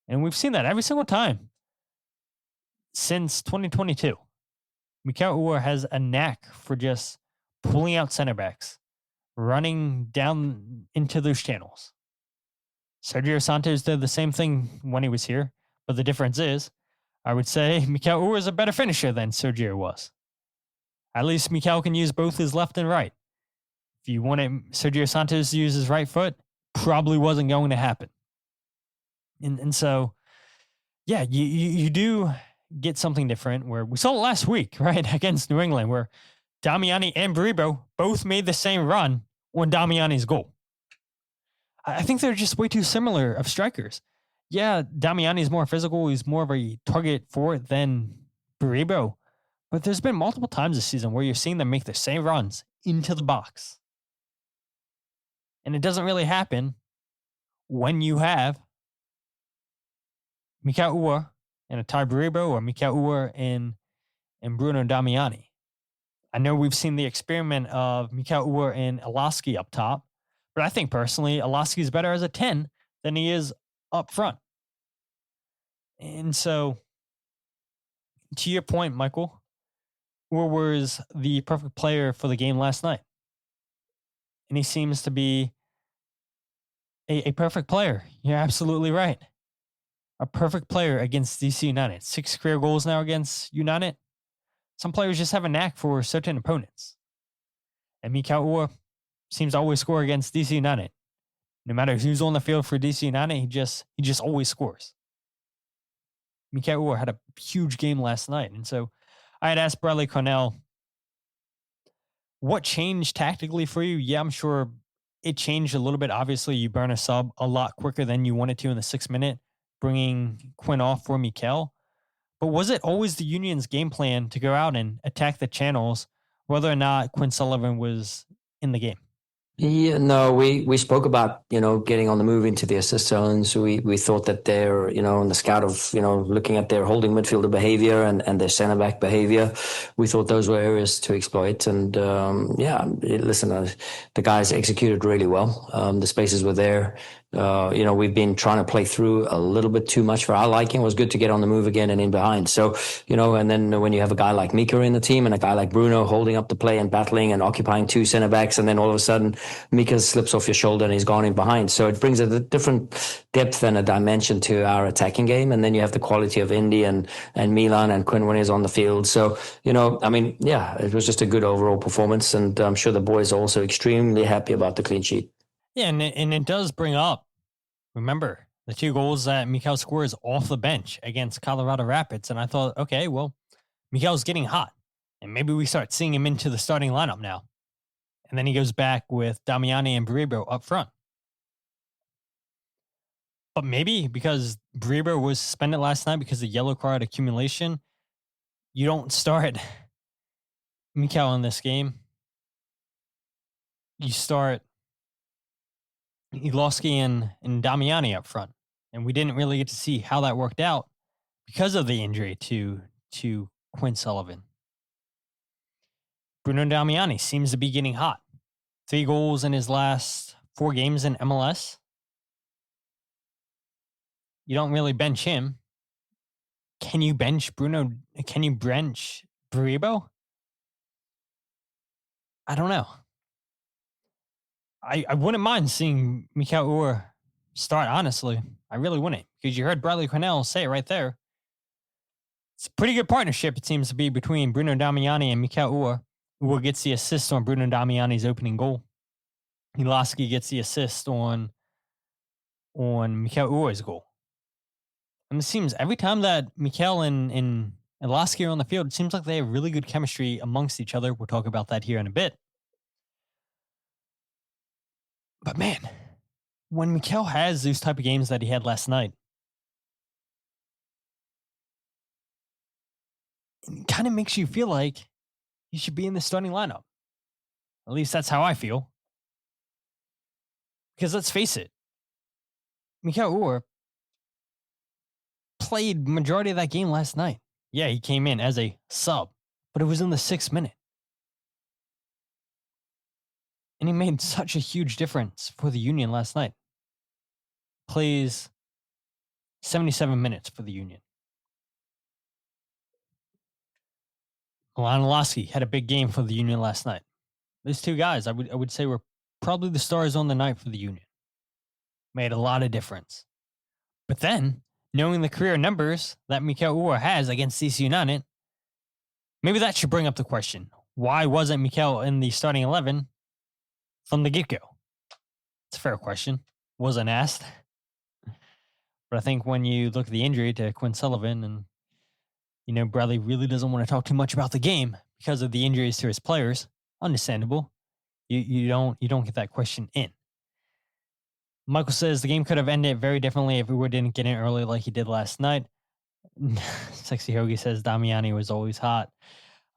And we've seen that every single time since 2022. Mikael Uhre has a knack for just pulling out center backs, running down into those channels. Sergio Santos did the same thing when he was here, but the difference is, I would say Mikael Uhre is a better finisher than Sergio was. At least Mikael can use both his left and right. If you wanted Sergio Santos to use his right foot, probably wasn't going to happen. And so, yeah, you do get something different where we saw it last week, right, against New England, where Damiani and Baribo both made the same run on Damiani's goal. I think they're just way too similar of strikers. Yeah, Damiani's more physical. He's more of a target for it than Baribo. But there's been multiple times this season where you're seeing them make the same runs into the box. And it doesn't really happen when you have Mikael Uhre and a Ty Baribo or Mikael Uhre and Bruno Damiani. I know we've seen the experiment of Mikael Uhre and Iloski up top, but I think personally Iloski is better as a 10 than he is up front. And so, to your point, Michael, Uhre was the perfect player for the game last night. And he seems to be a perfect player. You're absolutely right. A perfect player against DC United. 6 career goals now against United. Some players just have a knack for certain opponents. And Mikael Uhre seems to always score against DC United. No matter who's on the field for DC United, he just always scores. Mikael Uhre had a huge game last night. And so I had asked Bradley Carnell, what changed tactically for you? Yeah, I'm sure it changed a little bit. Obviously, you burn a sub a lot quicker than you wanted to in the 6th minute, bringing Quinn off for Mikael. But was it always the Union's game plan to go out and attack the channels, whether or not Quinn Sullivan was in the game? Yeah, no, we spoke about, getting on the move into the assist zones. We thought that they're, on the scout of, looking at their holding midfielder behavior and their center back behavior, we thought those were areas to exploit. And the guys executed really well. The spaces were there. We've been trying to play through a little bit too much for our liking. It was good to get on the move again and in behind. So, and then when you have a guy like Mika in the team and a guy like Bruno holding up the play and battling and occupying 2 center backs, and then all of a sudden Mika slips off your shoulder and he's gone in behind. So it brings a different depth and a dimension to our attacking game. And then you have the quality of Indy and Milan and Quinn when he's on the field. So, it was just a good overall performance. And I'm sure the boys are also extremely happy about the clean sheet. Yeah, and it does bring up, remember, the 2 goals that Mikael scores off the bench against Colorado Rapids. And I thought, okay, well, Mikael's getting hot. And maybe we start seeing him into the starting lineup now. And then he goes back with Damiani and Baribo up front. But maybe because Baribo was suspended last night because of yellow card accumulation, you don't start Mikael in this game. You start Iloski and Damiani up front. And we didn't really get to see how that worked out because of the injury to Quinn Sullivan. Bruno Damiani seems to be getting hot. 3 goals in his last 4 games in MLS. You don't really bench him. Can you bench Bruno? Can you bench Baribo? I don't know. I wouldn't mind seeing Mikael Uhre start, honestly. I really wouldn't, because you heard Bradley Carnell say it right there. It's a pretty good partnership, it seems to be, between Bruno Damiani and Mikael Uhre. Uhre gets the assist on Bruno Damiani's opening goal. Iloski gets the assist on on Mikael Uhre's goal. And it seems every time that Mikael and Iloski are on the field, it seems like they have really good chemistry amongst each other. We'll talk about that here in a bit. But man, when Mikael has those type of games that he had last night, it kind of makes you feel like he should be in the starting lineup. At least that's how I feel. Because let's face it, Mikael Uhre played majority of that game last night. Yeah, he came in as a sub, but it was in the 6th minute. And he made such a huge difference for the Union last night. Plays 77 minutes for the Union. Milan Iloski had a big game for the Union last night. Those two guys, I would say, were probably the stars on the night for the Union. Made a lot of difference. But then, knowing the career numbers that Mikael Uhre has against DC United, maybe that should bring up the question. Why wasn't Mikael in the starting 11 from the get-go? It's a fair question. Wasn't asked. But I think when you look at the injury to Quinn Sullivan and, Bradley really doesn't want to talk too much about the game because of the injuries to his players, understandable. You don't get that question in. Michael says the game could have ended very differently if Uhre didn't get in early like he did last night. Sexy Hoagie says Damiani was always hot.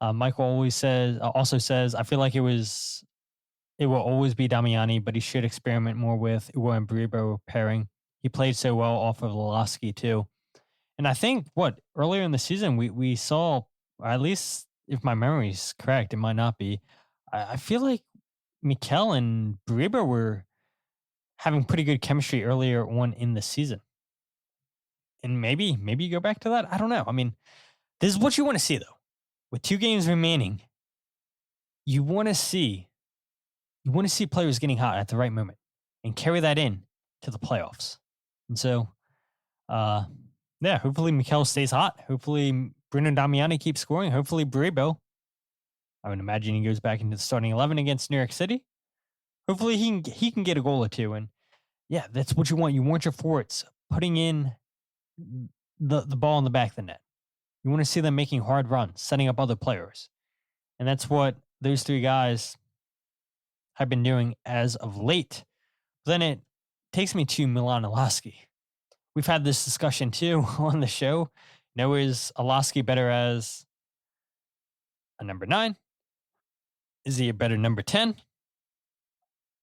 Michael also says, I feel like it will always be Damiani, but he should experiment more with Uhre and Baribo pairing. He played so well off of Iloski too. And I think earlier in the season we saw, or at least if my memory is correct, it might not be. I feel like Mikael and Baribo were having pretty good chemistry earlier on in the season. And maybe you go back to that. I don't know. I mean, this is what you want to see though. With 2 games remaining, you want to see players getting hot at the right moment and carry that in to the playoffs. And so, hopefully Mikael stays hot. Hopefully Bruno Damiani keeps scoring. Hopefully Baribo, I would imagine he goes back into the starting 11 against New York City. Hopefully he can get a goal or two. And yeah, that's what you want. You want your forwards putting in the ball in the back of the net. You want to see them making hard runs, setting up other players. And that's what those 3 guys have been doing as of late. Then it takes me to Milan Iloski. We've had this discussion too on the show. Is Iloski better as a number 9? Is he a better number 10?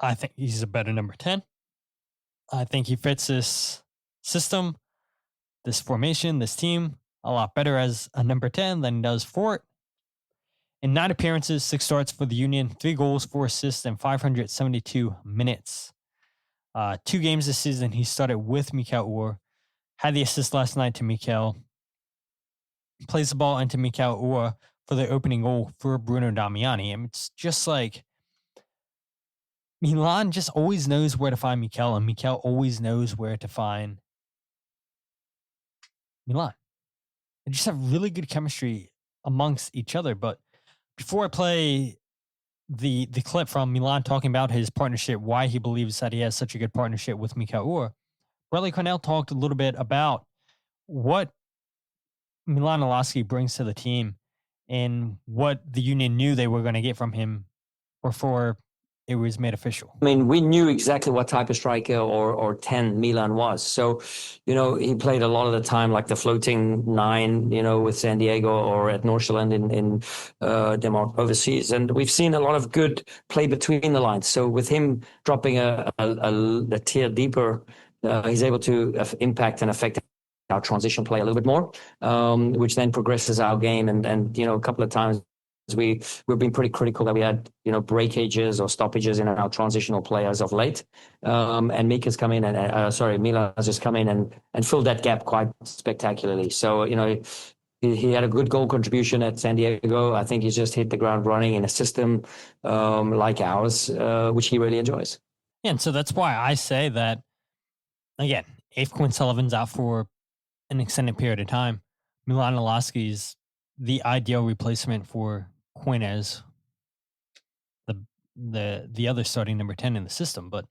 I think he's a better number 10. I think he fits this system, this formation, this team a lot better as a number 10 than he does for it. In 9 appearances, 6 starts for the Union, 3 goals, 4 assists, and 572 minutes. 2 games this season, he started with Mikael Uhre. Had the assist last night to Mikael. Plays the ball into Mikael Uhre for the opening goal for Bruno Damiani. And it's just like Milan just always knows where to find Mikael, and Mikael always knows where to find Milan. They just have really good chemistry amongst each other. But before I play the clip from Milan talking about his partnership, why he believes that he has such a good partnership with Mikael Uhre, Bradley Carnell talked a little bit about what Milan Iloski brings to the team and what the Union knew they were going to get from him before it was made official. I mean, we knew exactly what type of striker or 10 Milan was. So, he played a lot of the time like the floating 9, with San Diego or at Nordsjælland in Denmark overseas. And we've seen a lot of good play between the lines. So with him dropping a tier deeper, he's able to impact and affect our transition play a little bit more, which then progresses our game. And a couple of times we've been pretty critical that we had, breakages or stoppages in our transitional play as of late. And Mika's come in Milan has just come in and filled that gap quite spectacularly. So, he had a good goal contribution at San Diego. I think he's just hit the ground running in a system like ours, which he really enjoys. Yeah, and so that's why I say that, again, if Quinn Sullivan's out for an extended period of time, Milan Iloski's the ideal replacement for Quinn as the other starting number 10 in the system. But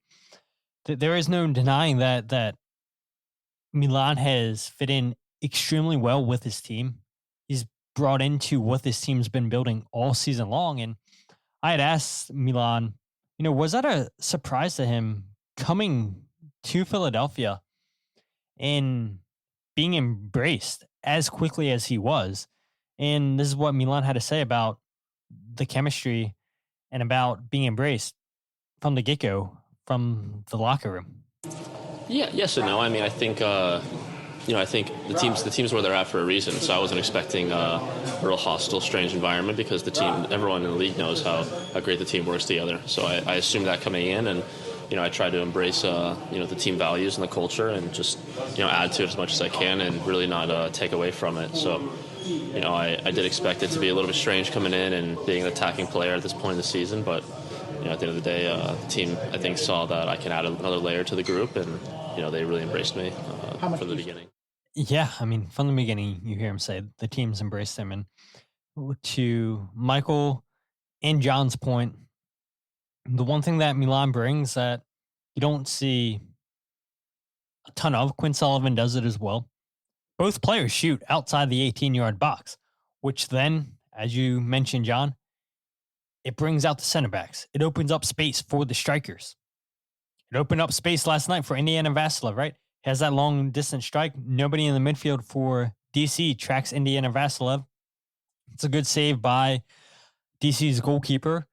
there is no denying that Milan has fit in extremely well with his team. He's brought into what this team's been building all season long. And I had asked Milan, was that a surprise to him coming to Philadelphia and being embraced as quickly as he was? And this is what Milan had to say about the chemistry and about being embraced from the get-go, from the locker room. Yeah, yes and no. I mean, I think I think the team's where they're at for a reason. So I wasn't expecting a real hostile, strange environment because everyone in the league knows how great the team works together. So I assumed that coming in, and I try to embrace the team values and the culture, and just add to it as much as I can, and really not take away from it. So I did expect it to be a little bit strange coming in and being an attacking player at this point in the season, but at the end of the day, the team, I think, saw that I can add another layer to the group, and they really embraced me from the beginning. Yeah, I mean, from the beginning, you hear him say the team's embraced him. And to Michael and John's point, the one thing that Milan brings that you don't see a ton of, Quinn Sullivan does it as well. Both players shoot outside the 18-yard box, which then, as you mentioned, John, it brings out the center backs. It opens up space for the strikers. It opened up space last night for Indy and Vassilev, right? Has that long distance strike. Nobody in the midfield for DC tracks Indy and Vassilev. It's a good save by DC's goalkeeper.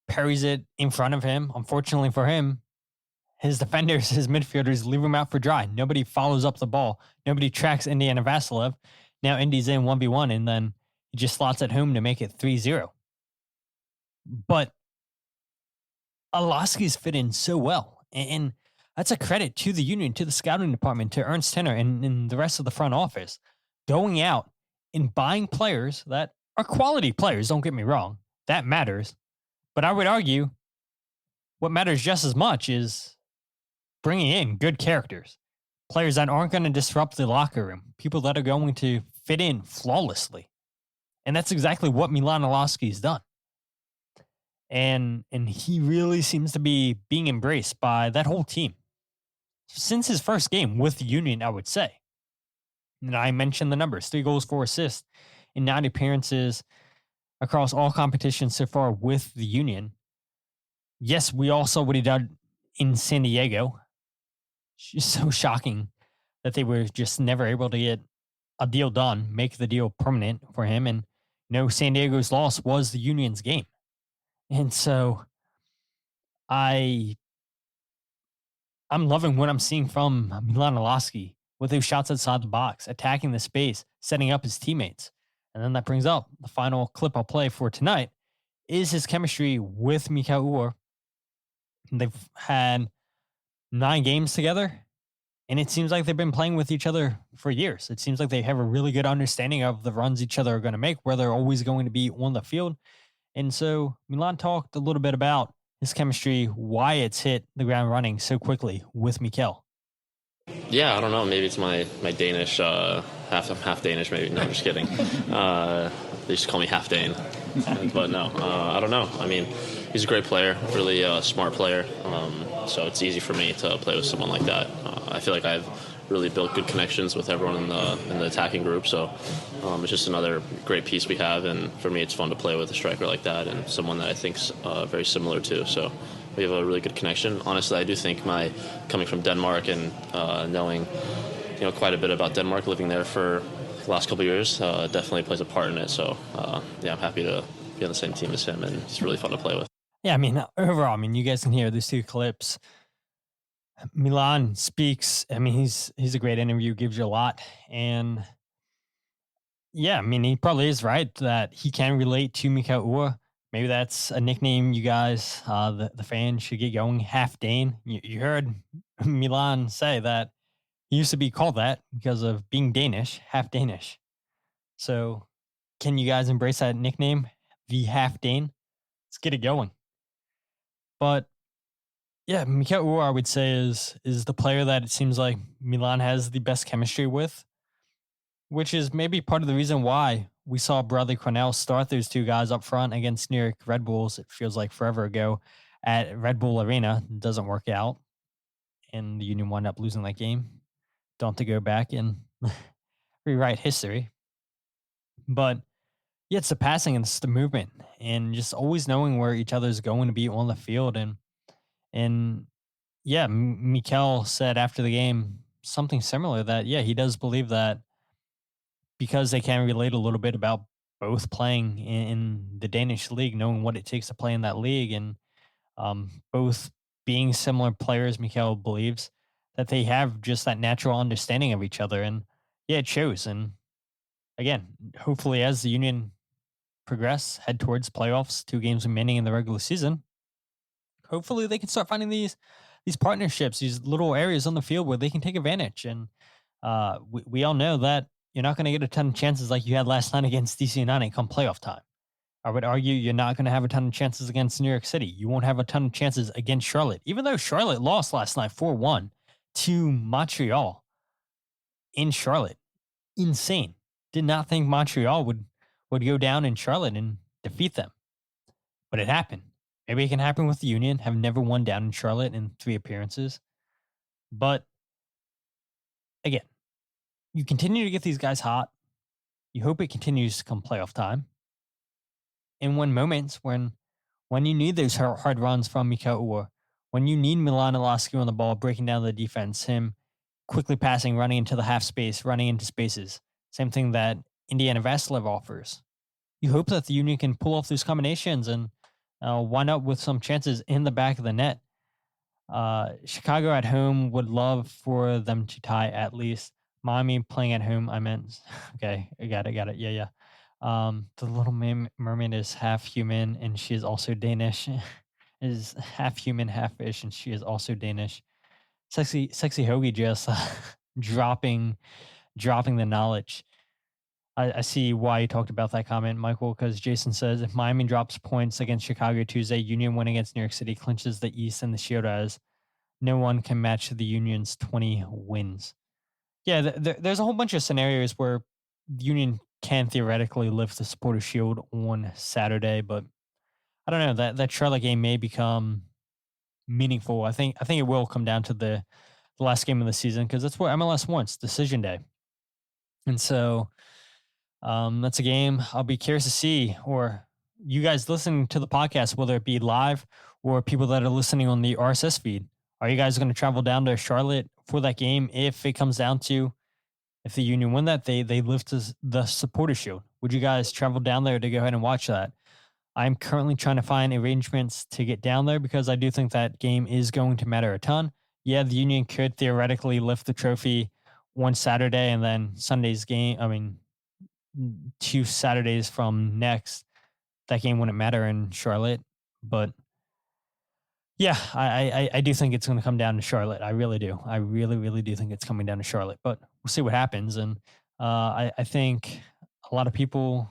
Parries it in front of him. Unfortunately for him, his defenders, his midfielders leave him out for dry. Nobody follows up the ball. Nobody tracks Indy and Vassilev. Now Indy's in 1v1, and then he just slots it home to make it 3-0. But Iloski's fit in so well. And that's a credit to the union, to the scouting department, to Ernst Tenner and the rest of the front office, going out and buying players that are quality players. Don't get me wrong. That matters. But I would argue what matters just as much is bringing in good characters, players that aren't going to disrupt the locker room, people that are going to fit in flawlessly. And that's exactly what Milan Iloski's done. And he really seems to be being embraced by that whole team since his first game with the Union, I would say. And I mentioned the numbers: 3 goals, 4 assists in 9 appearances across all competitions so far with the Union. Yes, we all saw what he did in San Diego. It's just so shocking that they were just never able to get a deal done, make the deal permanent for him. And San Diego's loss was the Union's game. And so I'm loving what I'm seeing from Milan Iloski with those shots outside the box, attacking the space, setting up his teammates. And then that brings up the final clip I'll play for tonight is his chemistry with Mikael Uhre. They've had 9 games together, and it seems like they've been playing with each other for years. It seems like they have a really good understanding of the runs each other are going to make, where they're always going to be on the field. And so Milan talked a little bit about his chemistry, why it's hit the ground running so quickly with Mikael. Yeah, I don't know. Maybe it's my Danish, I'm half Danish, maybe. No, I'm just kidding. They used to call me half Dane. But no, I don't know. I mean, he's a great player, really smart player. So it's easy for me to play with someone like that. I feel like I've really built good connections with everyone in the attacking group. So it's just another great piece we have. And for me, it's fun to play with a striker like that and someone that I think's very similar to. So we have a really good connection. Honestly, I do think my coming from Denmark and knowing quite a bit about Denmark, living there for the last couple of years, definitely plays a part in it. So I'm happy to be on the same team as him, and it's really fun to play with. Yeah, I mean, overall, you guys can hear these 2 clips. Milan speaks. I mean, he's a great interview, gives you a lot. And yeah, I mean, he probably is right that he can relate to Mikael Uhre. Maybe that's a nickname you guys, the fans, should get going. Half Dane. You heard Milan say that he used to be called that because of being Danish, half Danish. So can you guys embrace that nickname, the half Dane? Let's get it going. But yeah, Mikael Uhre, I would say, is the player that it seems like Milan has the best chemistry with, which is maybe part of the reason why we saw Bradley Carnell start those 2 guys up front against New York Red Bulls. It feels like forever ago at Red Bull Arena. It doesn't work out. and the Union wound up losing that game. Don't have to go back and rewrite history. But yeah, it's the passing and it's the movement and just always knowing where each other's going to be on the field. And yeah, Mikael said after the game something similar that, yeah, he does believe that because they can relate a little bit about both playing in the Danish league, knowing what it takes to play in that league, and both being similar players, Mikael believes that they have just that natural understanding of each other. And yeah, it shows. And again, hopefully as the Union progress, head towards playoffs, 2 games remaining in the regular season, hopefully they can start finding these partnerships, these little areas on the field where they can take advantage. And we all know that you're not going to get a ton of chances like you had last night against DC United come playoff time. I would argue you're not going to have a ton of chances against New York City. You won't have a ton of chances against Charlotte, even though Charlotte lost last night 4-1 to Montreal in Charlotte. Insane. Did not think Montreal would go down in Charlotte and defeat them. But it happened. Maybe it can happen with the Union. Have never won down in Charlotte in 3 appearances. But again, you continue to get these guys hot. You hope it continues to come playoff time. And when moments when you need those hard runs from Mikael Uhre, when you need Milan Iloski on the ball, breaking down the defense, him quickly passing, running into the half space, running into spaces, same thing that Indiana Vassilev offers. You hope that the Union can pull off those combinations and wind up with some chances in the back of the net. Chicago at home would love for them to tie at least. Miami playing at home, I meant. Okay, I got it. Yeah. The Little Mermaid is half human and she is also Danish. Is half human, half fish, and she is also Danish. Sexy Hoagie just dropping the knowledge. I see why you talked about that comment, Michael, because Jason says if Miami drops points against Chicago Tuesday, Union win against New York City clinches the East and the Shield as no one can match the Union's 20 wins. Yeah, there's a whole bunch of scenarios where the Union can theoretically lift the Supporter Shield on Saturday, but I don't know, that Charlotte game may become meaningful. I think it will come down to the last game of the season because that's what MLS wants, decision day. And so that's a game I'll be curious to see, or you guys listening to the podcast, whether it be live or people that are listening on the RSS feed. Are you guys going to travel down to Charlotte for that game if it comes down to, if the Union win that, they lift the Supporter Shield? Would you guys travel down there to go ahead and watch that? I'm currently trying to find arrangements to get down there because I do think that game is going to matter a ton. Yeah, the Union could theoretically lift the trophy one Saturday and then Sunday's game, 2 Saturdays from next, that game wouldn't matter in Charlotte. But yeah, I do think it's going to come down to Charlotte. I really do. I really, really do think it's coming down to Charlotte. But we'll see what happens. And I think a lot of people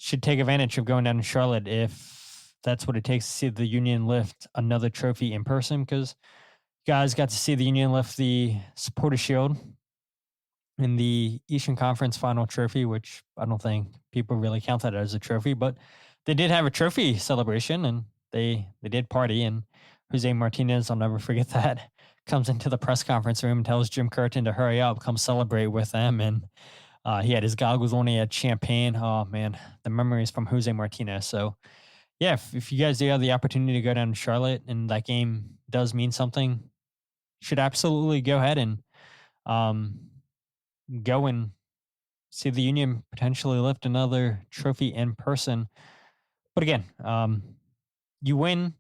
should take advantage of going down to Charlotte if that's what it takes to see the Union lift another trophy in person, because you guys got to see the Union lift the Supporter Shield in the Eastern Conference Final Trophy, which I don't think people really count that as a trophy, but they did have a trophy celebration and they did party. And Jose Martinez, I'll never forget that, comes into the press conference room and tells Jim Curtin to hurry up, come celebrate with them. And he had his goggles on, he had champagne. Oh man, the memories from Jose Martinez. So yeah, if you guys do have the opportunity to go down to Charlotte and that game does mean something, you should absolutely go ahead and go and see the Union potentially lift another trophy in person. But again, you win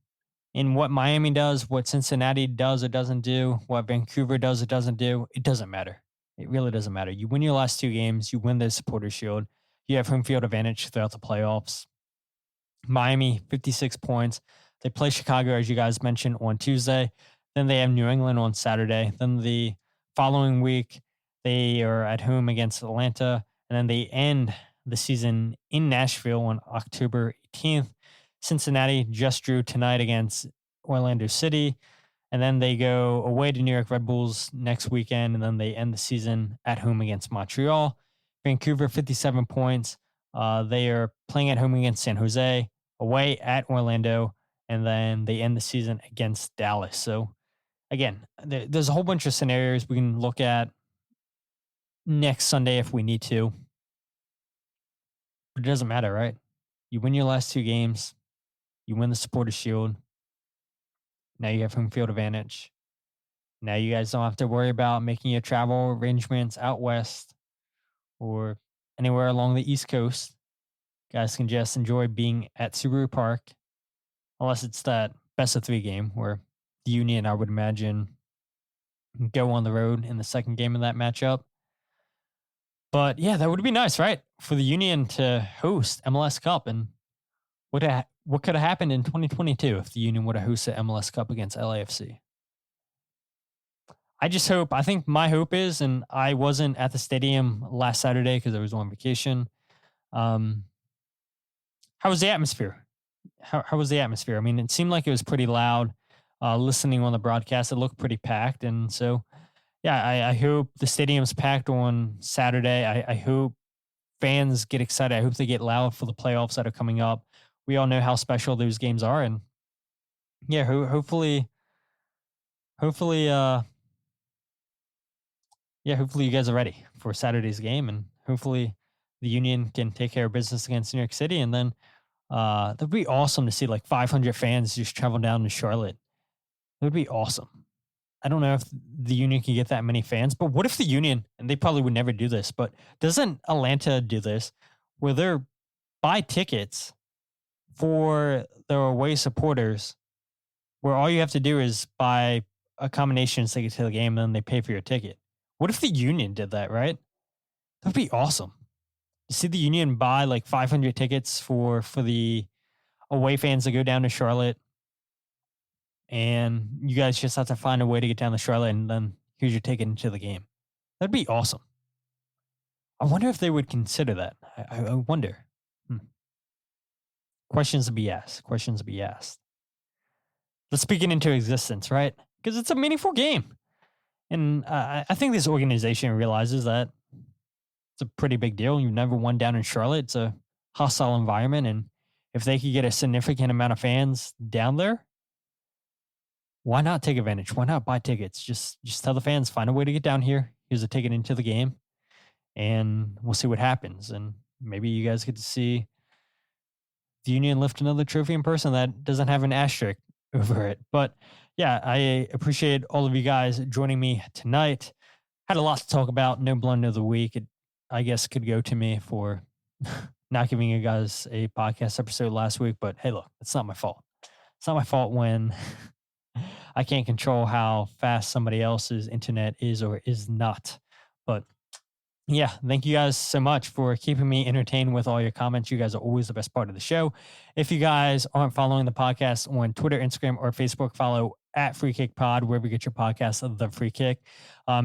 in what Miami does, what Cincinnati does or doesn't do, what Vancouver does or doesn't do, it doesn't matter. It really doesn't matter. You win your last 2 games, you win the Supporter Shield, you have home field advantage throughout the playoffs. Miami, 56 points. They play Chicago, as you guys mentioned, on Tuesday. Then they have New England on Saturday. Then the following week, they are at home against Atlanta. And then they end the season in Nashville on October 18th. Cincinnati just drew tonight against Orlando City. And then they go away to New York Red Bulls next weekend. And then they end the season at home against Montreal. Vancouver, 57 points. They are playing at home against San Jose, away at Orlando. And then they end the season against Dallas. So again, there's a whole bunch of scenarios we can look at next Sunday if we need to. But it doesn't matter, right? You win your last 2 games. You win the Supporters Shield. Now you have home field advantage. Now you guys don't have to worry about making your travel arrangements out west or anywhere along the East Coast. You guys can just enjoy being at Subaru Park, unless it's that best of 3 game where the Union, I would imagine, go on the road in the second game of that matchup. But yeah, that would be nice, right? For the Union to host MLS Cup. And what could have happened in 2022 if the Union would have hosted MLS Cup against LAFC? I think my hope is, and I wasn't at the stadium last Saturday because I was on vacation. How was the atmosphere? How was the atmosphere? I mean, it seemed like it was pretty loud. Listening on the broadcast, it looked pretty packed. And so, yeah, I hope the stadium's packed on Saturday. I hope fans get excited. I hope they get loud for the playoffs that are coming up. We all know how special those games are. And yeah, hopefully, hopefully you guys are ready for Saturday's game, and hopefully the Union can take care of business against New York City. And then that'd be awesome to see like 500 fans just travel down to Charlotte. It would be awesome. I don't know if the Union can get that many fans, but what if the Union, and they probably would never do this, but doesn't Atlanta do this, where they're buy tickets for their away supporters, where all you have to do is buy a combination ticket to the game, and then they pay for your ticket? What if the Union did that, right? That'd be awesome. You see the Union buy like 500 tickets for the away fans to go down to Charlotte, and you guys just have to find a way to get down to Charlotte, and then here's your ticket into the game. That'd be awesome. I wonder if they would consider that. I wonder. Questions to be asked. Let's speak it into existence, right? Because it's a meaningful game. And I think this organization realizes that it's a pretty big deal. You've never won down in Charlotte. It's a hostile environment. And if they could get a significant amount of fans down there, why not take advantage? Why not buy tickets? Just tell the fans, find a way to get down here. Here's a ticket into the game, and we'll see what happens. And maybe you guys get to see the Union lift another trophy in person that doesn't have an asterisk over it. But yeah, I appreciate all of you guys joining me tonight. Had a lot to talk about. No blunder of the week. It, I guess, could go to me for not giving you guys a podcast episode last week. But hey, look, it's not my fault. It's not my fault when I can't control how fast somebody else's internet is or is not. But yeah, thank you guys so much for keeping me entertained with all your comments. You guys are always the best part of the show. If you guys aren't following the podcast on Twitter, Instagram, or Facebook, follow at Free Kick Pod, wherever you get your podcast of The Free Kick.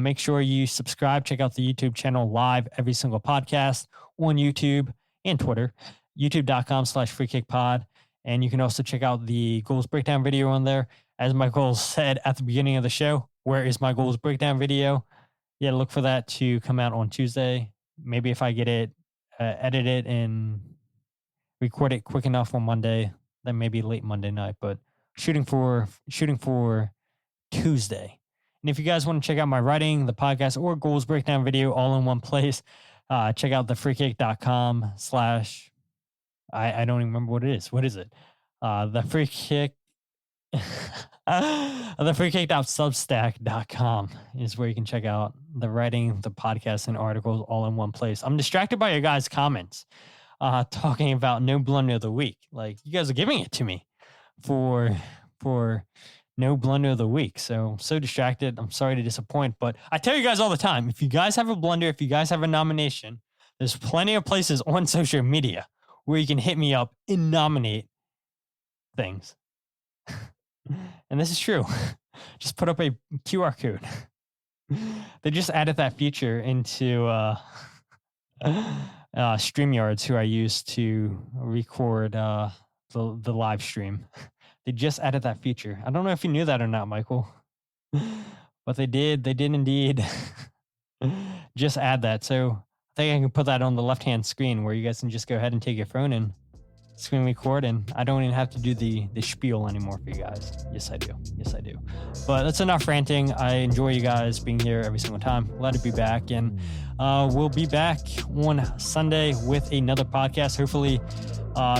Make sure you subscribe. Check out the YouTube channel live every single podcast on YouTube and Twitter, youtube.com/Free Kick Pod. And you can also check out the goals breakdown video on there. As Michael said at the beginning of the show, where is my goals breakdown video? Yeah, look for that to come out on Tuesday. Maybe if I get it edited and record it quick enough on Monday, then maybe late Monday night. But shooting for Tuesday. And if you guys want to check out my writing, the podcast, or goals breakdown video all in one place, check out thefreekick.com/ I don't even remember what it is. What is it? The Free Kick. thefreekick.substack.com is where you can check out the writing, the podcast, and articles all in one place. I'm distracted by your guys' comments talking about no blunder of the week. Like, you guys are giving it to me for no blunder of the week. So distracted. I'm sorry to disappoint, but I tell you guys all the time, if you guys have a blunder, if you guys have a nomination, there's plenty of places on social media where you can hit me up and nominate things. And this is true. Just put up a QR code. They just added that feature into StreamYards, who I use to record the live stream. They just added that feature. I don't know if you knew that or not, Michael, but they did. They did indeed just add that. So I think I can put that on the left-hand screen where you guys can just go ahead and take your phone and screen record, and I don't even have to do the spiel anymore for you guys. Yes, I do. But that's enough ranting. I enjoy you guys being here every single time. Glad to be back, and we'll be back on Sunday with another podcast, hopefully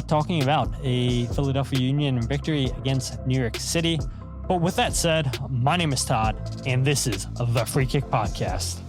talking about a Philadelphia Union victory against New York City. But with that said, my name is Todd, and this is the Free Kick Podcast.